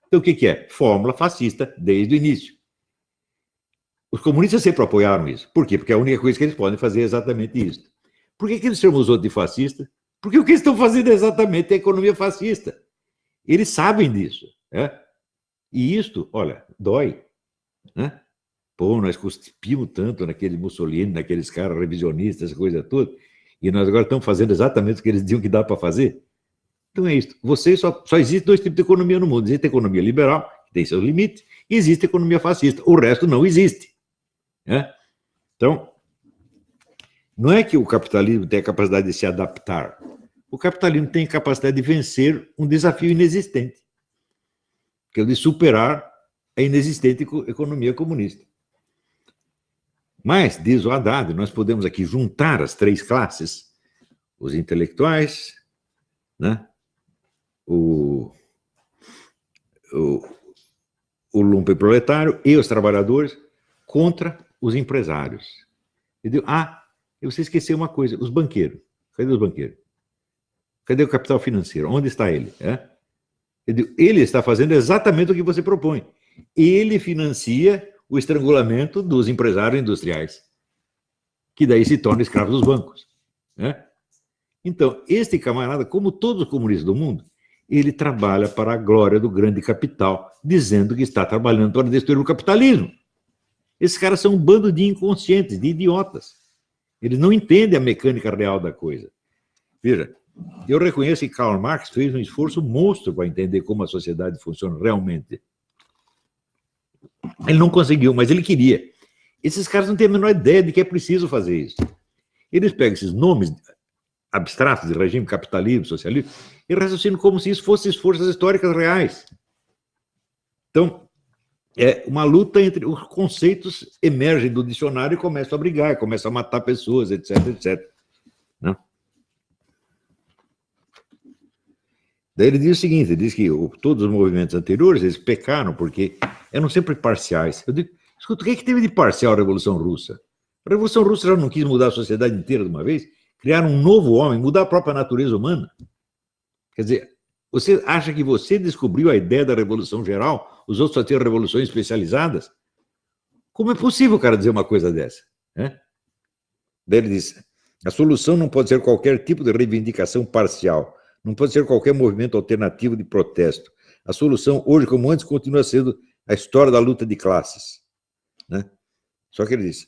Então, o que é? Fórmula fascista desde o início. Os comunistas sempre apoiaram isso. Por quê? Porque a única coisa que eles podem fazer é exatamente isso. Por que eles chamam os outros de fascistas? Porque o que eles estão fazendo é exatamente a economia fascista. Eles sabem disso. Né? E isto, olha, dói. Né? Pô, nós cuspimos tanto naquele Mussolini, naqueles caras revisionistas, essa coisa toda, e nós agora estamos fazendo exatamente o que eles diziam que dá para fazer. Então é isso. Só existem dois tipos de economia no mundo. Existe a economia liberal, que tem seus limites, e existe a economia fascista. O resto não existe. Né? Então, não é que o capitalismo tem a capacidade de se adaptar. O capitalismo tem a capacidade de vencer um desafio inexistente, que é o de superar a inexistente economia comunista. Mas, diz o Haddad, nós podemos aqui juntar as três classes, os intelectuais, né? o lumpenproletário e os trabalhadores contra os empresários. Entendeu? Você esqueceu uma coisa, os banqueiros. Cadê os banqueiros? Cadê o capital financeiro? Onde está ele? Ele está fazendo exatamente o que você propõe. Ele financia o estrangulamento dos empresários industriais, que daí se tornam escravos dos bancos. Né? Então, este camarada, como todos os comunistas do mundo, ele trabalha para a glória do grande capital, dizendo que está trabalhando para destruir o capitalismo. Esses caras são um bando de inconscientes, de idiotas. Eles não entendem a mecânica real da coisa. Veja, eu reconheço que Karl Marx fez um esforço monstro para entender como a sociedade funciona realmente. Ele não conseguiu, mas ele queria. Esses caras não têm a menor ideia de que é preciso fazer isso. Eles pegam esses nomes abstratos de regime, capitalismo, socialismo, e raciocinam como se isso fossem forças históricas reais. Então, é uma luta entre os conceitos emergem do dicionário e começam a brigar, começam a matar pessoas, etc, etc. Né? Daí ele diz o seguinte, ele diz que todos os movimentos anteriores, eles pecaram porque eram sempre parciais. Eu digo, escuta, o que é que teve de parcial a Revolução Russa? A Revolução Russa já não quis mudar a sociedade inteira de uma vez? Criar um novo homem, mudar a própria natureza humana? Quer dizer, você acha que você descobriu a ideia da revolução geral, os outros só tinham revoluções especializadas? Como é possível o cara dizer uma coisa dessa? Né? Daí ele diz, a solução não pode ser qualquer tipo de reivindicação parcial, não pode ser qualquer movimento alternativo de protesto. A solução, hoje como antes, continua sendo a história da luta de classes. Né? Só que ele disse,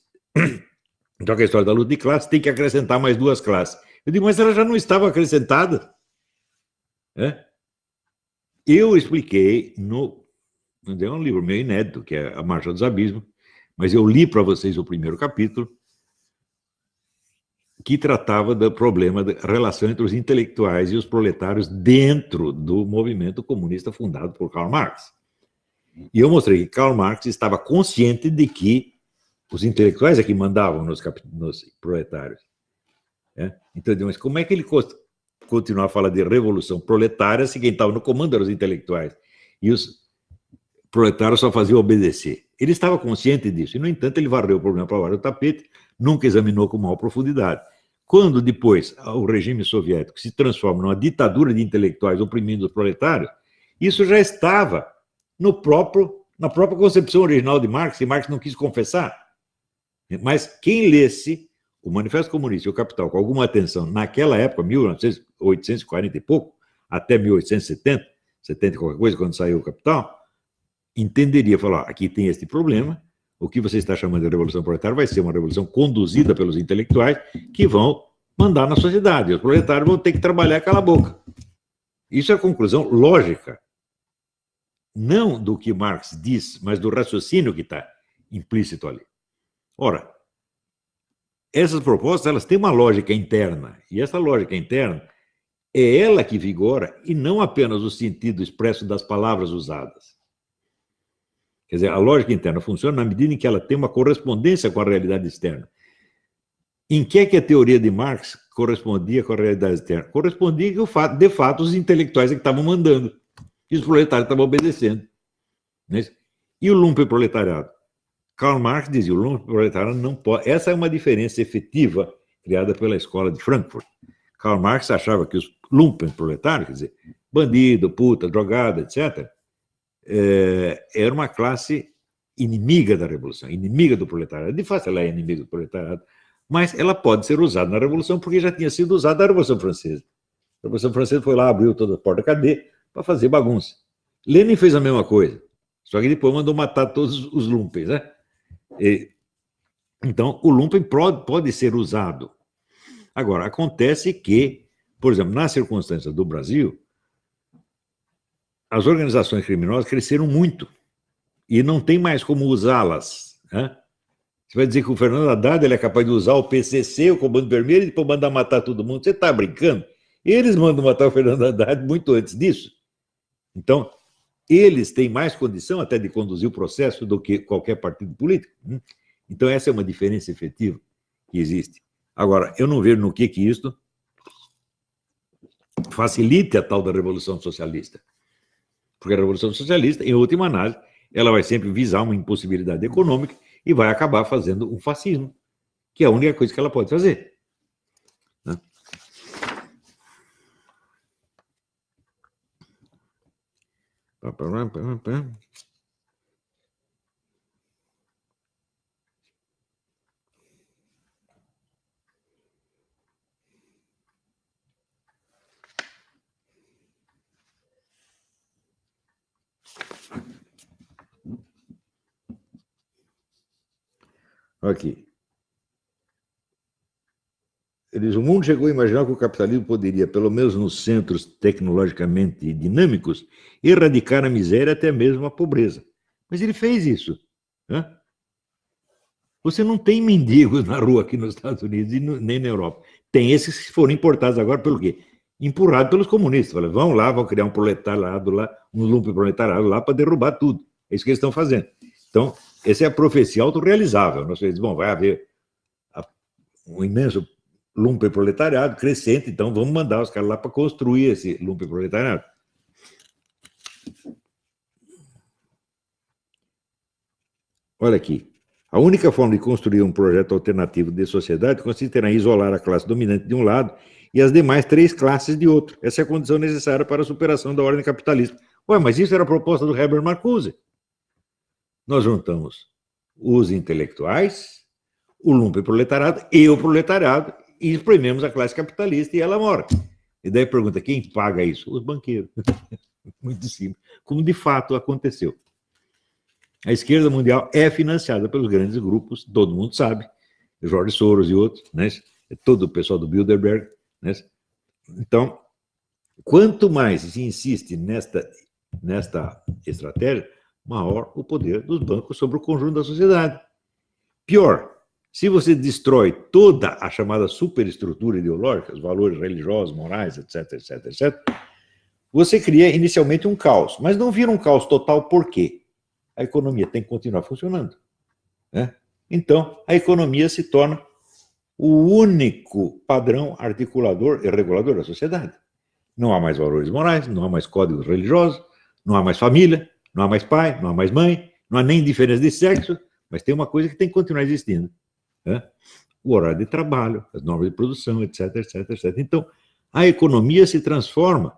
então que a história da luta de classes tem que acrescentar mais duas classes. Eu digo, mas ela já não estava acrescentada. Eu expliquei é um livro meio inédito, que é A Marcha dos Abismos, mas eu li para vocês o primeiro capítulo, que tratava do problema da relação entre os intelectuais e os proletários dentro do movimento comunista fundado por Karl Marx. E eu mostrei que Karl Marx estava consciente de que os intelectuais é que mandavam nos proletários. Então, mas como é que ele continuava a falar de revolução proletária se quem estava no comando eram os intelectuais? E os proletários só faziam obedecer. Ele estava consciente disso, e, no entanto, ele varreu o problema para baixo do tapete, nunca examinou com maior profundidade. Quando depois o regime soviético se transforma numa ditadura de intelectuais oprimindo os proletários, isso já estava na própria concepção original de Marx, e Marx não quis confessar. Mas quem lesse o Manifesto Comunista e o Capital com alguma atenção naquela época, 1840 e pouco, até 1870, 70 e qualquer coisa, quando saiu o Capital, entenderia, falar, aqui tem este problema, o que você está chamando de revolução proletária vai ser uma revolução conduzida pelos intelectuais que vão mandar na sociedade. Os proletários vão ter que trabalhar cala a boca. Isso é a conclusão lógica. Não do que Marx diz, mas do raciocínio que está implícito ali. Ora, essas propostas elas têm uma lógica interna, e essa lógica interna é ela que vigora e não apenas o sentido expresso das palavras usadas. Quer dizer, a lógica interna funciona na medida em que ela tem uma correspondência com a realidade externa. Em que é que a teoria de Marx correspondia com a realidade externa? Correspondia que, de fato, os intelectuais é que estavam mandando, e os proletários estavam obedecendo. E o lumpenproletariado? Karl Marx dizia, o lumpenproletariado não pode... Essa é uma diferença efetiva criada pela escola de Frankfurt. Karl Marx achava que os lumpenproletários, quer dizer, bandido, puta, drogado, etc., era uma classe inimiga da revolução, inimiga do proletariado. De fato, ela é inimiga do proletariado, mas ela pode ser usada na revolução porque já tinha sido usada na Revolução Francesa. A Revolução Francesa foi lá, abriu toda a porta da cadeia para fazer bagunça. Lenin fez a mesma coisa, só que depois mandou matar todos os lumpens, né? Então, o lumpen pode ser usado. Agora, acontece que, por exemplo, nas circunstâncias do Brasil, as organizações criminosas cresceram muito e não tem mais como usá-las. Você vai dizer que o Fernando Haddad ele é capaz de usar o PCC, o Comando Vermelho, e depois mandar matar todo mundo. Você está brincando? Eles mandam matar o Fernando Haddad muito antes disso. Então, eles têm mais condição até de conduzir o processo do que qualquer partido político. Então, essa é uma diferença efetiva que existe. Agora, eu não vejo no que isso facilite a tal da Revolução Socialista. Porque a Revolução Socialista, em última análise, ela vai sempre visar uma impossibilidade econômica e vai acabar fazendo um fascismo, que é a única coisa que ela pode fazer. Aqui. Ele diz, o mundo chegou a imaginar que o capitalismo poderia, pelo menos nos centros tecnologicamente dinâmicos, erradicar a miséria até mesmo a pobreza. Mas ele fez isso. Você não tem mendigos na rua aqui nos Estados Unidos e nem na Europa. Tem esses que foram importados agora pelo quê? Empurrados pelos comunistas. Fala, vão lá, vão criar um proletariado lá, um lumpenproletariado lá para derrubar tudo. É isso que eles estão fazendo. Então, essa é a profecia autorrealizável. Nós dizemos, bom, vai haver um imenso lumpenproletariado crescente, então vamos mandar os caras lá para construir esse lumpenproletariado. Olha aqui. A única forma de construir um projeto alternativo de sociedade consistirá em isolar a classe dominante de um lado e as demais 3 classes de outro. Essa é a condição necessária para a superação da ordem capitalista. Ué, mas isso era a proposta do Herbert Marcuse. Nós juntamos os intelectuais, o lumpenproletariado e o proletariado e esprememos a classe capitalista e ela morre. E daí pergunta, quem paga isso? Os banqueiros. Muito simples. Como de fato aconteceu. A esquerda mundial é financiada pelos grandes grupos, todo mundo sabe, Jorge Soros e outros, né? Todo o pessoal do Bilderberg. Né? Então, quanto mais se insiste nesta estratégia, maior o poder dos bancos sobre o conjunto da sociedade. Pior, se você destrói toda a chamada superestrutura ideológica, os valores religiosos, morais, etc., etc., etc., você cria inicialmente um caos, mas não vira um caos total por quê? A economia tem que continuar funcionando. Né? Então, a economia se torna o único padrão articulador e regulador da sociedade. Não há mais valores morais, não há mais códigos religiosos, não há mais família, não há mais pai, não há mais mãe, não há nem diferença de sexo, mas tem uma coisa que tem que continuar existindo. Né? O horário de trabalho, as normas de produção, etc., etc., etc. Então, a economia se transforma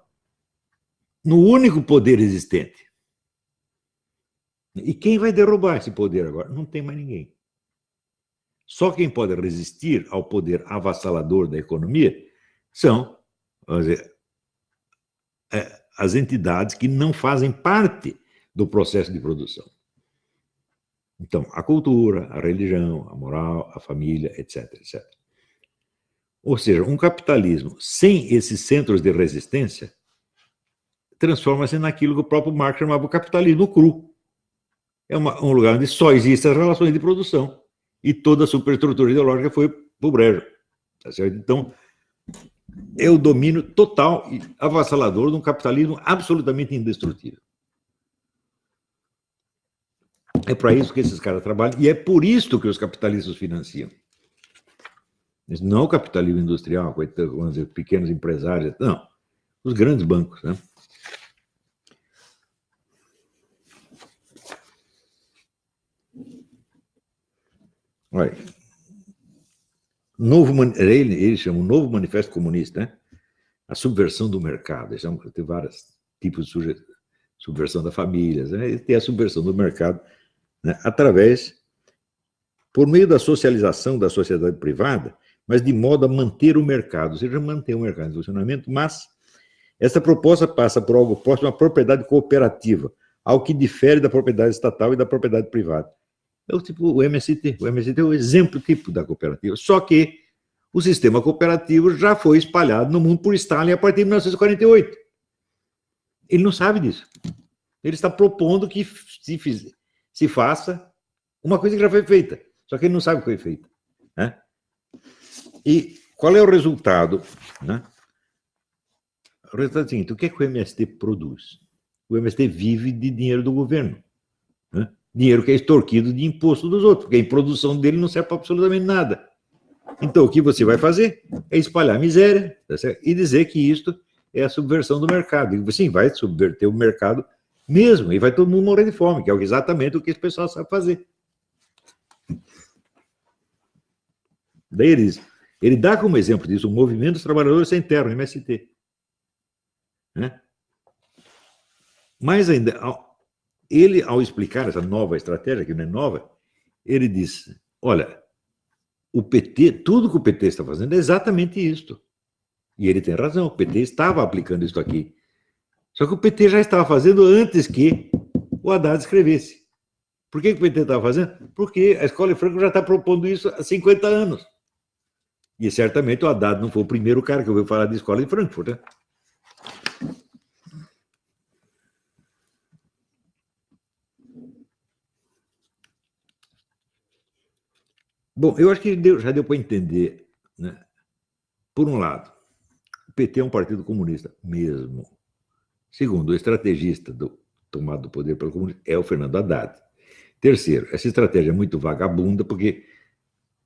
no único poder existente. E quem vai derrubar esse poder agora? Não tem mais ninguém. Só quem pode resistir ao poder avassalador da economia são, vamos dizer, as entidades que não fazem parte do processo de produção. Então, a cultura, a religião, a moral, a família, etc., etc. Ou seja, um capitalismo sem esses centros de resistência transforma-se naquilo que o próprio Marx chamava o capitalismo cru. É um lugar onde só existem as relações de produção e toda a superestrutura ideológica foi para o brejo. Tá certo? Então, é o domínio total e avassalador de um capitalismo absolutamente indestrutível. É para isso que esses caras trabalham e é por isso que os capitalistas financiam. Não o capitalismo industrial, vamos dizer, pequenos empresários, não. Os grandes bancos, né? Olha, ele chama o Novo Manifesto Comunista, né? A subversão do mercado. Tem vários tipos de subversão da família, né? E tem a subversão do mercado, né? Por meio da socialização da sociedade privada, mas de modo a manter o mercado, ou seja, manter o mercado em funcionamento, mas essa proposta passa por algo próximo à propriedade cooperativa, algo que difere da propriedade estatal e da propriedade privada. É o MST. O MST é o exemplo tipo da cooperativa. Só que o sistema cooperativo já foi espalhado no mundo por Stalin a partir de 1948. Ele não sabe disso. Ele está propondo que se faça uma coisa que já foi feita. Só que ele não sabe o que foi feita. Né? E qual é o resultado? Né? O resultado é o seguinte: o que é que o MST produz? O MST vive de dinheiro do governo. Né? Dinheiro que é extorquido de imposto dos outros, porque a produção dele não serve para absolutamente nada. Então, o que você vai fazer é espalhar miséria, tá certo? E dizer que isto é a subversão do mercado. E, sim, vai subverter o mercado mesmo, e vai todo mundo morrer de fome, que é exatamente o que esse pessoal sabe fazer. Daí ele dá como exemplo disso o Movimento dos Trabalhadores Sem Terra, o MST. Né? Mais ainda, ele, ao explicar essa nova estratégia, que não é nova, ele diz, olha, o PT, tudo que o PT está fazendo é exatamente isto. E ele tem razão, o PT estava aplicando isso aqui. Só que o PT já estava fazendo antes que o Haddad escrevesse. Por que o PT estava fazendo? Porque a Escola de Frankfurt já está propondo isso há 50 anos. E certamente o Haddad não foi o primeiro cara que ouviu falar de Escola de Frankfurt. Né? Bom, eu acho que já deu para entender, né? Por um lado, o PT é um partido comunista mesmo. Segundo, o estrategista tomado do poder pelo comunismo é o Fernando Haddad. Terceiro, essa estratégia é muito vagabunda porque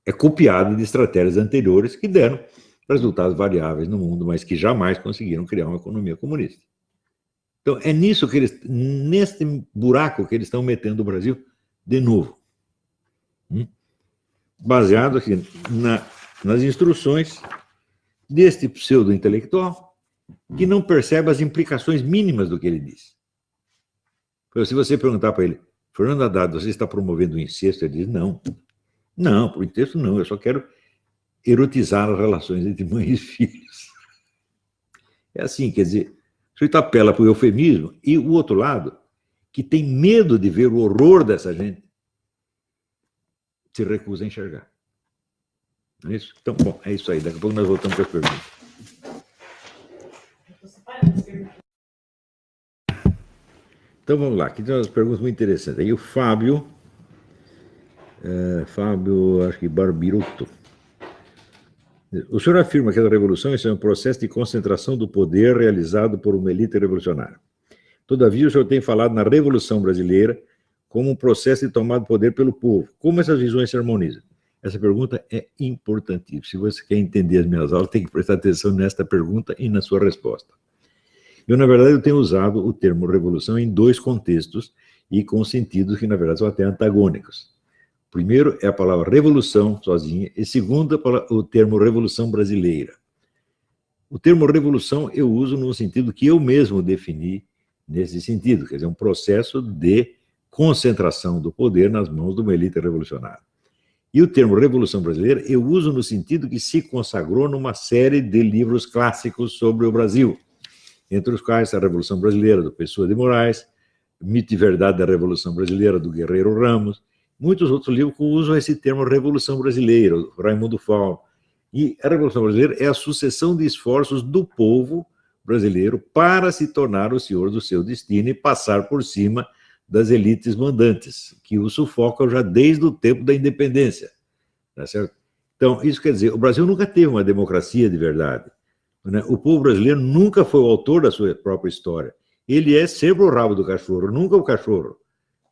é copiada de estratégias anteriores que deram resultados variáveis no mundo, mas que jamais conseguiram criar uma economia comunista. Então, é nisso que nesse buraco que eles estão metendo o Brasil de novo. Baseado aqui nas instruções deste pseudo-intelectual que não percebe as implicações mínimas do que ele diz. Se você perguntar para ele, Fernando Haddad, você está promovendo o incesto? Ele diz, não. Não, por incesto não, eu só quero erotizar as relações entre mãe e filhos. É assim, quer dizer, sujeito apela para o eufemismo, e o outro lado, que tem medo de ver o horror dessa gente, se recusa a enxergar. Não é isso? Então, bom, é isso aí. Daqui a pouco nós voltamos para as perguntas. Então, vamos lá. Aqui tem umas perguntas muito interessantes. Aí o Fábio, acho que Barbirotto. O senhor afirma que a revolução é um processo de concentração do poder realizado por uma elite revolucionária. Todavia, o senhor tem falado na Revolução Brasileira como um processo de tomada de poder pelo povo. Como essas visões se harmonizam? Essa pergunta é importantíssima. Se você quer entender as minhas aulas, tem que prestar atenção nesta pergunta e na sua resposta. Eu, na verdade, tenho usado o termo revolução em dois contextos e com sentidos que, na verdade, são até antagônicos. Primeiro é a palavra revolução sozinha, e segundo o termo revolução brasileira. O termo revolução eu uso no sentido que eu mesmo defini nesse sentido, quer dizer, um processo de concentração do poder nas mãos de uma elite revolucionária. E o termo revolução brasileira eu uso no sentido que se consagrou numa série de livros clássicos sobre o Brasil, entre os quais a Revolução Brasileira, do Pessoa de Moraes, Mito e Verdade da Revolução Brasileira, do Guerreiro Ramos, muitos outros livros que usam esse termo Revolução Brasileira, Raimundo Fauro. E a Revolução Brasileira é a sucessão de esforços do povo brasileiro para se tornar o senhor do seu destino e passar por cima das elites mandantes, que o sufocam já desde o tempo da independência. Tá certo? Então, isso quer dizer, o Brasil nunca teve uma democracia de verdade. Né? O povo brasileiro nunca foi o autor da sua própria história. Ele é sempre o rabo do cachorro, nunca o cachorro.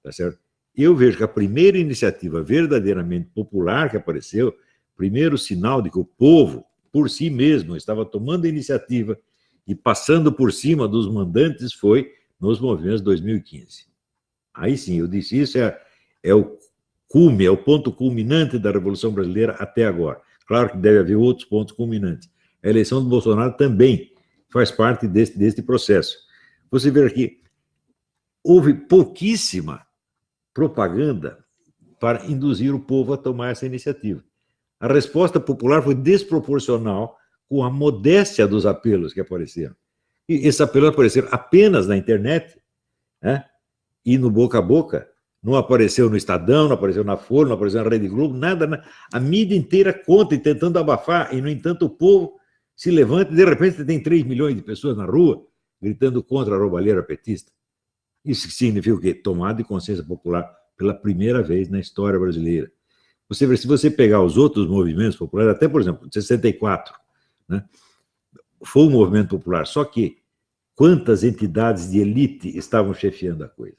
Tá certo? Eu vejo que a primeira iniciativa verdadeiramente popular que apareceu, primeiro sinal de que o povo, por si mesmo, estava tomando a iniciativa e passando por cima dos mandantes, foi nos movimentos de 2015. Aí sim, eu disse, isso é o cume, é o ponto culminante da Revolução Brasileira até agora. Claro que deve haver outros pontos culminantes. A eleição do Bolsonaro também faz parte deste processo. Você vê aqui, houve pouquíssima propaganda para induzir o povo a tomar essa iniciativa. A resposta popular foi desproporcional com a modéstia dos apelos que apareceram. E esses apelos apareceram apenas na internet, né? E no boca a boca. Não apareceu no Estadão, não apareceu na Folha, não apareceu na Rede Globo, nada. A mídia inteira conta e tentando abafar, e, no entanto, o povo se levanta e, de repente, você tem 3 milhões de pessoas na rua gritando contra a roubalheira petista. Isso significa o quê? Tomada de consciência popular pela primeira vez na história brasileira. Você vê, se você pegar os outros movimentos populares, até, por exemplo, de 64, né, foi um movimento popular, só que quantas entidades de elite estavam chefiando a coisa?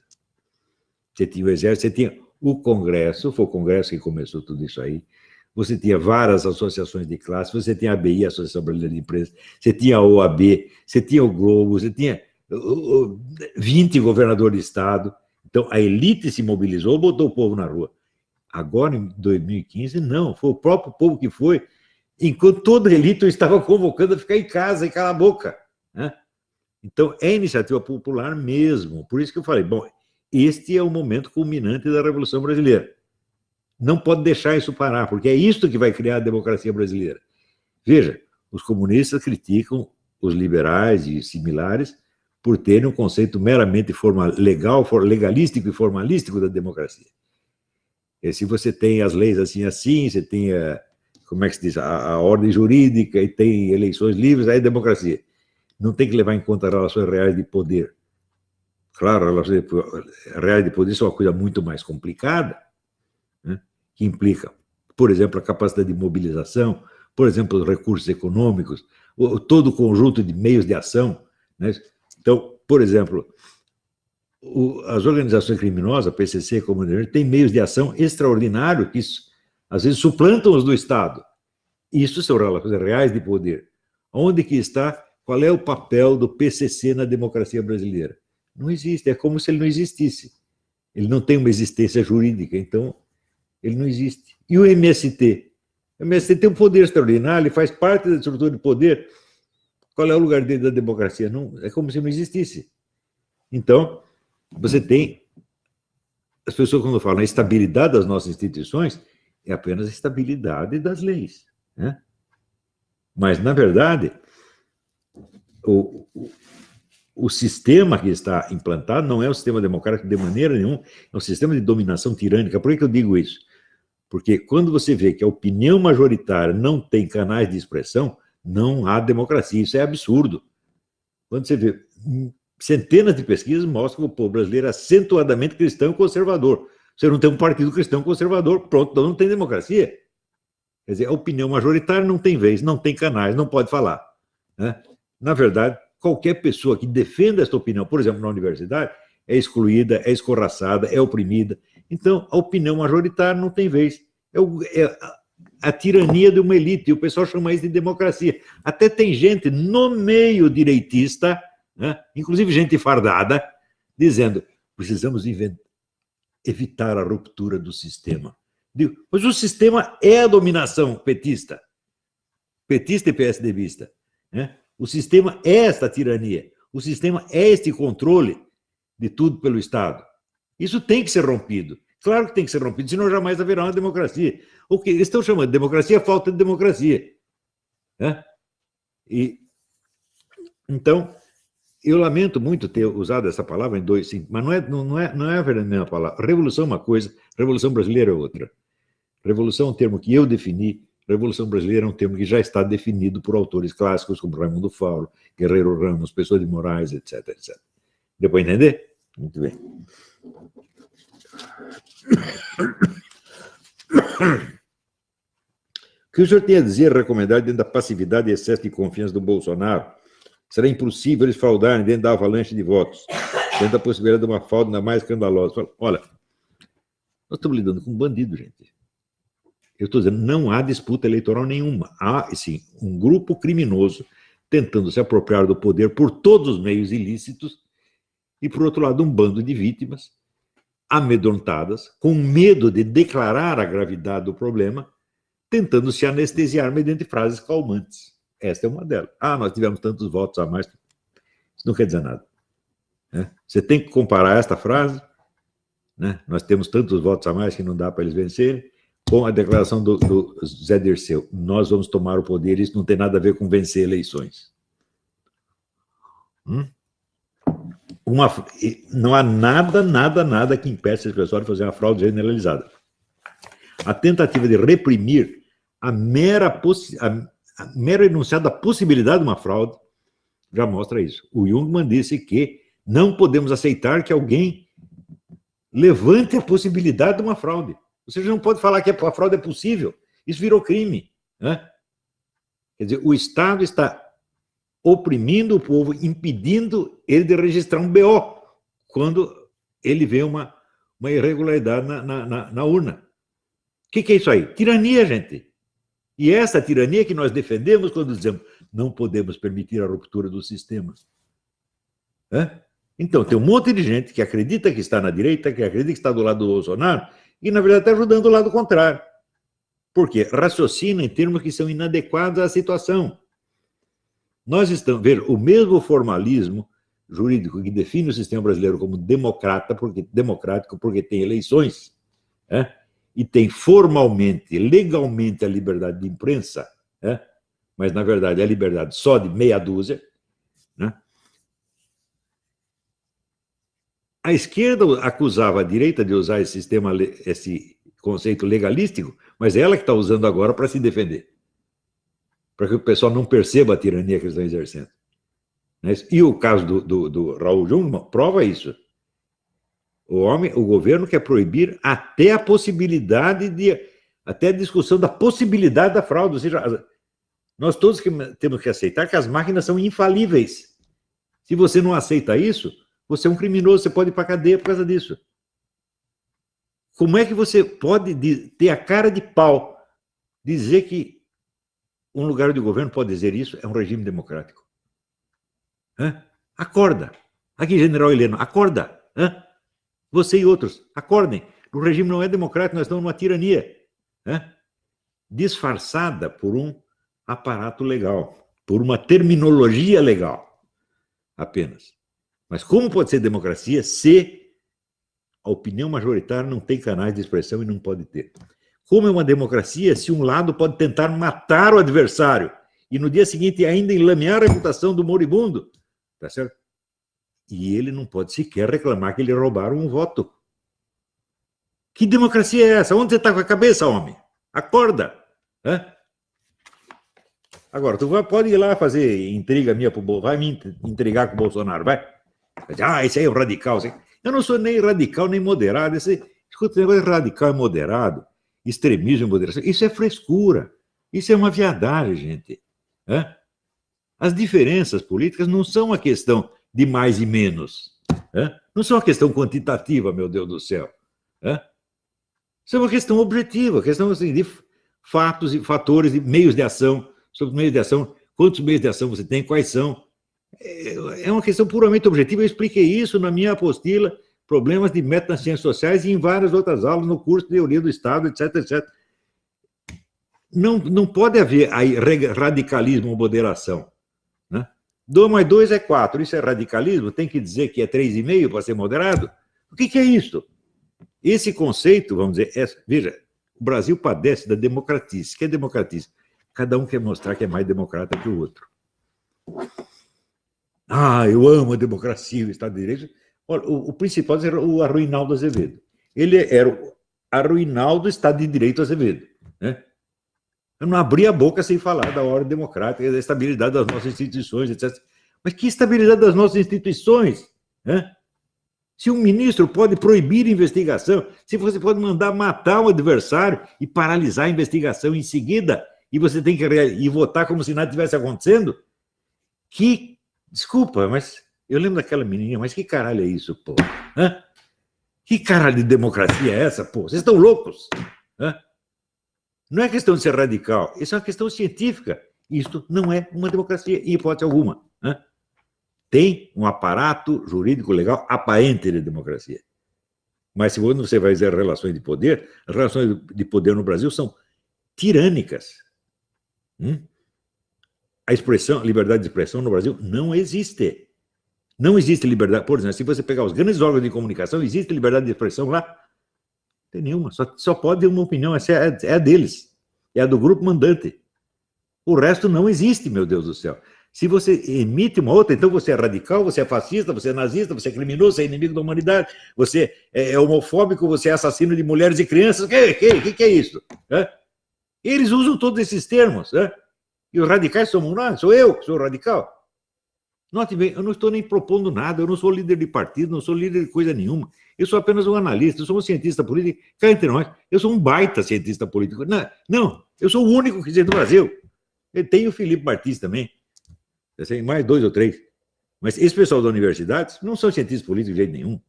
Você tinha o Exército, você tinha o Congresso, foi o Congresso que começou tudo isso aí, você tinha várias associações de classe, você tinha a ABI, a Associação Brasileira de Empresas, você tinha a OAB, você tinha o Globo, você tinha 20 governadores de Estado. Então, a elite se mobilizou, botou o povo na rua. Agora, em 2015, não, foi o próprio povo que foi, enquanto toda a elite estava convocando a ficar em casa e calar a boca, né? Então, é iniciativa popular mesmo. Por isso que eu falei, bom, este é o momento culminante da Revolução Brasileira. Não pode deixar isso parar, porque é isso que vai criar a democracia brasileira. Veja, os comunistas criticam os liberais e similares por terem um conceito meramente legalístico e formalístico da democracia. E se você tem as leis assim, você tem, como é que se diz, a ordem jurídica e tem eleições livres, aí é democracia. Não tem que levar em conta as relações reais de poder. Claro, as relações reais de poder são uma coisa muito mais complicada, né, que implica, por exemplo, a capacidade de mobilização, por exemplo, os recursos econômicos, todo o conjunto de meios de ação, né? Então, por exemplo, as organizações criminosas, PCC, Comunidade, têm meios de ação extraordinários que, às vezes, suplantam os do Estado. Isso são relações reais de poder. Onde que está, qual é o papel do PCC na democracia brasileira? Não existe, é como se ele não existisse. Ele não tem uma existência jurídica, então ele não existe. E o MST? O MST tem um poder extraordinário, ele faz parte da estrutura de poder. Qual é o lugar dele da democracia? Não, é como se não existisse. Então, você tem... As pessoas, quando falam a estabilidade das nossas instituições, é apenas a estabilidade das leis, né? Mas, na verdade, o o sistema que está implantado não é um sistema democrático de maneira nenhuma, é um sistema de dominação tirânica. Por que eu digo isso? Porque quando você vê que a opinião majoritária não tem canais de expressão, não há democracia. Isso é absurdo. Quando você vê centenas de pesquisas mostram que o povo brasileiro é acentuadamente cristão e conservador. Você não tem um partido cristão conservador, pronto, então não tem democracia. Quer dizer, a opinião majoritária não tem vez, não tem canais, não pode falar, né? Na verdade, qualquer pessoa que defenda esta opinião, por exemplo, na universidade, é excluída, é escorraçada, é oprimida. Então, a opinião majoritária não tem vez. É a tirania de uma elite, e o pessoal chama isso de democracia. Até tem gente no meio direitista, né, inclusive gente fardada, dizendo, precisamos evitar a ruptura do sistema. Digo, mas o sistema é a dominação petista e PSDBista, né? O sistema é esta tirania, o sistema é este controle de tudo pelo Estado. Isso tem que ser rompido. Claro que tem que ser rompido, senão jamais haverá uma democracia. O que eles estão chamando de democracia é falta de democracia, né? Então, eu lamento muito ter usado essa palavra em dois, sim, mas não é a verdadeira palavra. Revolução é uma coisa, Revolução Brasileira é outra. Revolução é um termo que eu defini, Revolução Brasileira é um termo que já está definido por autores clássicos como Raimundo Fauro, Guerreiro Ramos, Pessoa de Moraes, etc, etc. Deu para entender? Muito bem. O que o senhor tem a dizer, recomendar dentro da passividade e excesso de confiança do Bolsonaro? Será impossível eles fraudarem dentro da avalanche de votos, dentro da possibilidade de uma fraude ainda mais escandalosa. Olha, nós estamos lidando com um bandido, gente. Eu estou dizendo, não há disputa eleitoral nenhuma. Há, sim, um grupo criminoso tentando se apropriar do poder por todos os meios ilícitos e, por outro lado, um bando de vítimas amedrontadas, com medo de declarar a gravidade do problema, tentando se anestesiar mediante frases calmantes. Esta é uma delas. Ah, nós tivemos tantos votos a mais. Isso não quer dizer nada, né? Você tem que comparar esta frase, né? Nós temos tantos votos a mais que não dá para eles vencerem, com a declaração do Zé Dirceu. Nós vamos tomar o poder, isso não tem nada a ver com vencer eleições. Não há nada que impeça esse pessoal de fazer uma fraude generalizada. A tentativa de reprimir a mero enunciado da possibilidade de uma fraude já mostra isso. O Jungmann disse que não podemos aceitar que alguém levante a possibilidade de uma fraude. Você não pode falar que a fraude é possível. Isso virou crime, né? Quer dizer, o Estado está oprimindo o povo, impedindo ele de registrar um BO quando ele vê uma irregularidade na urna. O que é isso aí? Tirania, gente. E essa tirania que nós defendemos quando dizemos não podemos permitir a ruptura do sistema. Então, tem um monte de gente que acredita que está na direita, que acredita que está do lado do Bolsonaro, e, na verdade, está ajudando o lado contrário. Por quê? Raciocina em termos que são inadequados à situação. Nós estamos... Veja, o mesmo formalismo jurídico que define o sistema brasileiro como democrático porque tem eleições, e tem formalmente, legalmente a liberdade de imprensa, mas, na verdade, é a liberdade só de meia dúzia, né? A esquerda acusava a direita de usar esse conceito legalístico, mas é ela que está usando agora para se defender, para que o pessoal não perceba a tirania que eles estão exercendo. E o caso do Raul Jungmann prova isso. O governo quer proibir até a possibilidade até a discussão da possibilidade da fraude. Ou seja, nós todos temos que aceitar que as máquinas são infalíveis. Se você não aceita isso, você é um criminoso, você pode ir para a cadeia por causa disso. Como é que você pode ter a cara de pau dizer que um lugar de governo pode dizer isso? É um regime democrático. Acorda. Aqui, general Heleno, acorda. Você e outros, acordem. O regime não é democrático, nós estamos numa tirania. Disfarçada por um aparato legal, por uma terminologia legal, apenas. Mas como pode ser democracia se a opinião majoritária não tem canais de expressão e não pode ter? Como é uma democracia se um lado pode tentar matar o adversário e no dia seguinte ainda enlamear a reputação do moribundo? Tá certo? E ele não pode sequer reclamar que lhe roubaram um voto. Que democracia é essa? Onde você está com a cabeça, homem? Acorda! Hã? Agora, tu pode ir lá fazer intriga minha pro Bolsonaro, vai me intrigar com o Bolsonaro, vai. Esse aí é o radical. Eu não sou nem radical, nem moderado. Escuta, esse negócio de radical e moderado, extremismo e moderação, isso é frescura. Isso é uma viadagem, gente. Hã? As diferenças políticas não são uma questão de mais e menos. Hã? Não são uma questão quantitativa, meu Deus do céu. Hã? Isso é uma questão objetiva, questão assim, de fatos e fatores, de meios de ação, sobre meios de ação, quantos meios de ação você tem, quais são. É uma questão puramente objetiva. Eu expliquei isso na minha apostila, Problemas de Método nas Ciências Sociais, e em várias outras aulas, no curso de Teoria do Estado, etc, etc. Não pode haver aí radicalismo ou moderação. Né? 2 mais 2 é 4. Isso é radicalismo? Tem que dizer que é 3,5 para ser moderado? O que é isso? Esse conceito, vamos dizer, veja, o Brasil padece da democratice. O que é democratice? Cada um quer mostrar que é mais democrata que o outro. Eu amo a democracia, o Estado de Direito. Olha, o principal era o Arruinaldo Azevedo. Ele era o Arruinaldo Estado de Direito Azevedo. Né? Eu não abria a boca sem falar da ordem democrática, da estabilidade das nossas instituições, etc. Mas que estabilidade das nossas instituições? Né? Se um ministro pode proibir investigação, se você pode mandar matar um adversário e paralisar a investigação em seguida, e você tem que ir votar como se nada tivesse acontecendo, desculpa, mas eu lembro daquela menininha, mas que caralho é isso, pô? Hã? Que caralho de democracia é essa, pô? Vocês estão loucos? Hã? Não é questão de ser radical, isso é uma questão científica. Isto não é uma democracia, em hipótese alguma. Hã? Tem um aparato jurídico legal aparente de democracia. Mas se você vai ver relações de poder, as relações de poder no Brasil são tirânicas. A liberdade de expressão no Brasil não existe. Não existe liberdade. Por exemplo, se você pegar os grandes órgãos de comunicação, existe liberdade de expressão lá? Não tem nenhuma. Só pode ter uma opinião, essa é a deles. É a do grupo mandante. O resto não existe, meu Deus do céu. Se você emite uma outra, então você é radical, você é fascista, você é nazista, você é criminoso, você é inimigo da humanidade, você é homofóbico, você é assassino de mulheres e crianças. O que é isso? Eles usam todos esses termos. E os radicais somos nós, sou eu que sou radical. Note bem, eu não estou nem propondo nada, eu não sou líder de partido, não sou líder de coisa nenhuma. Eu sou apenas um analista, eu sou um cientista político. Cá entre nós, eu sou um baita cientista político. Não, eu sou o único que existe no Brasil. Tem o Felipe Martins também. Tem mais 2 ou 3. Mas esse pessoal da universidade não são cientistas políticos de jeito nenhum. O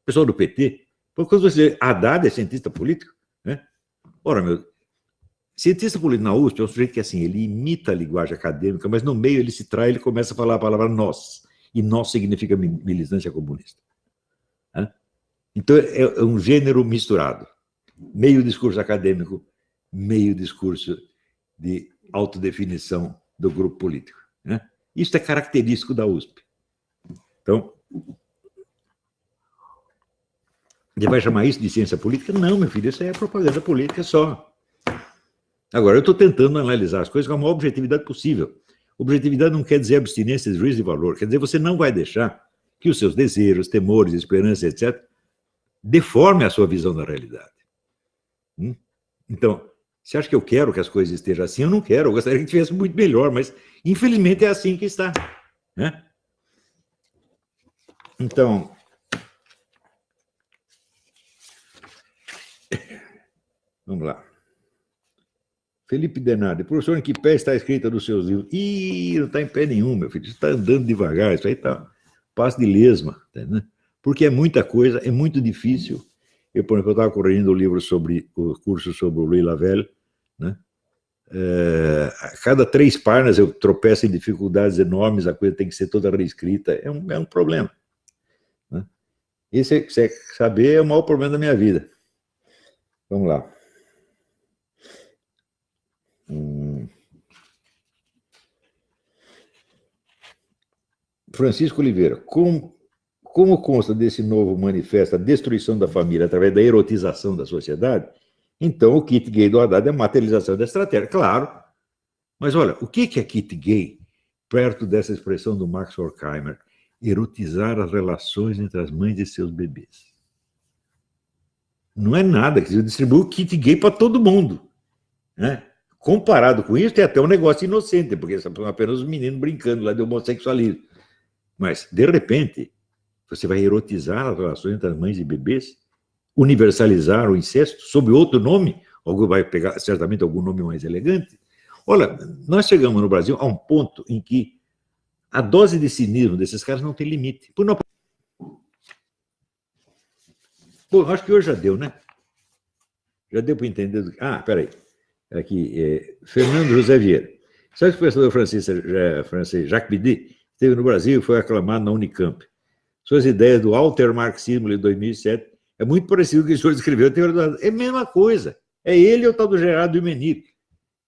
pessoal do PT. Porque quando você Haddad é cientista político, né? Ora, cientista político na USP é um sujeito que, assim, ele imita a linguagem acadêmica, mas no meio ele se trai, ele começa a falar a palavra nós. E nós significa militância comunista. Então, é um gênero misturado. Meio discurso acadêmico, meio discurso de autodefinição do grupo político. Isso é característico da USP. Então, você vai chamar isso de ciência política? Não, meu filho, isso é propaganda política só. Agora, eu estou tentando analisar as coisas com a maior objetividade possível. Objetividade não quer dizer abstinência de juízo de valor, quer dizer, você não vai deixar que os seus desejos, temores, esperanças, etc., deformem a sua visão da realidade. Então, você acha que eu quero que as coisas estejam assim? Eu não quero, eu gostaria que estivesse muito melhor, mas infelizmente é assim que está. Então, vamos lá. Felipe Denardi, professor, em que pé está escrita nos seus livros? Não está em pé nenhum, meu filho, você está andando devagar, isso aí está passo de lesma, né? Porque é muita coisa, é muito difícil. Eu, por exemplo, estava corrigindo o curso sobre o Louis Lavelle, né? A cada 3 páginas eu tropeço em dificuldades enormes, a coisa tem que ser toda reescrita, é um problema. Né? Esse, você saber, é o maior problema da minha vida. Vamos lá. Francisco Oliveira, como consta desse novo manifesto a destruição da família através da erotização da sociedade, então o kit gay do Haddad é a materialização da estratégia. Claro, mas olha, o que é kit gay perto dessa expressão do Max Horkheimer? erotizar as relações entre as mães e seus bebês. Não é nada, que distribui o kit gay para todo mundo, né? Comparado com isso, tem até um negócio inocente, porque são apenas os meninos brincando lá de homossexualismo. Mas, de repente, você vai erotizar as relações entre as mães e bebês, universalizar o incesto sob outro nome, ou vai pegar certamente algum nome mais elegante. Olha, nós chegamos no Brasil a um ponto em que a dose de cinismo desses caras não tem limite. Bom, acho que hoje já deu, né? Já deu para entender do que... Ah, peraí. Aqui, Fernando José Vieira. Sabe que o professor francês Jacques Bidet esteve no Brasil e foi aclamado na Unicamp. Suas ideias do altermarxismo de 2007 é muito parecido com o que o senhor escreveu. É a mesma coisa. É ele ou o tal do Gerardo Imenic.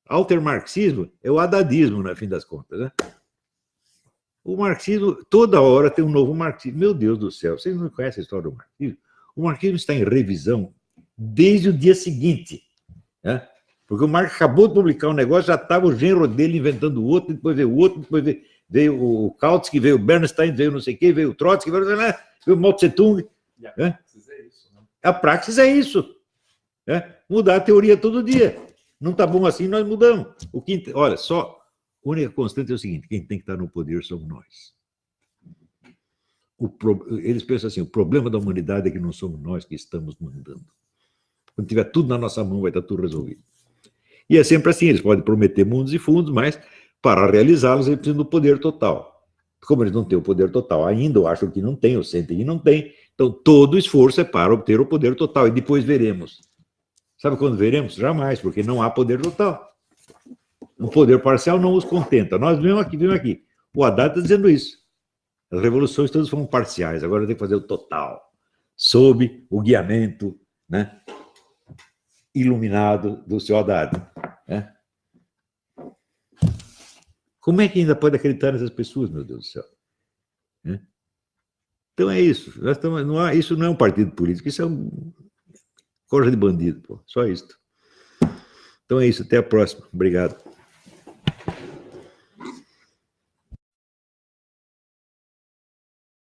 Altermarxismo é o hadadismo, no fim das contas, né? O marxismo, toda hora tem um novo marxismo. Meu Deus do céu, vocês não conhecem a história do marxismo? O marxismo está em revisão desde o dia seguinte, né? Porque o Marx acabou de publicar um negócio, já estava o genro dele inventando outro, depois veio o outro, depois veio o Kautsky, veio o Bernstein, veio não sei quem, veio o Trotsky, veio o Mao Tse-tung. Né? A praxis é isso. Né? Mudar a teoria todo dia. Não está bom assim, nós mudamos. Olha, só a única constante é o seguinte, quem tem que estar no poder somos nós. Eles pensam assim, o problema da humanidade é que não somos nós que estamos mandando. Quando tiver tudo na nossa mão, vai estar tudo resolvido. E é sempre assim, eles podem prometer mundos e fundos, mas para realizá-los eles precisam do poder total. Como eles não têm o poder total ainda, ou acham que não tem, ou sentem que não tem, então todo o esforço é para obter o poder total, e depois veremos. Sabe quando veremos? Jamais, porque não há poder total. Um poder parcial não os contenta. Nós vimos aqui. O Haddad está dizendo isso. As revoluções todas foram parciais, agora tem que fazer o total, sob o guiamento, né, iluminado do seu Haddad. Né? Como é que ainda pode acreditar nessas pessoas, meu Deus do céu? Né? Então é isso. Isso não é um partido político, isso é um corja de bandido, pô. Só isso. Então é isso, até a próxima. Obrigado.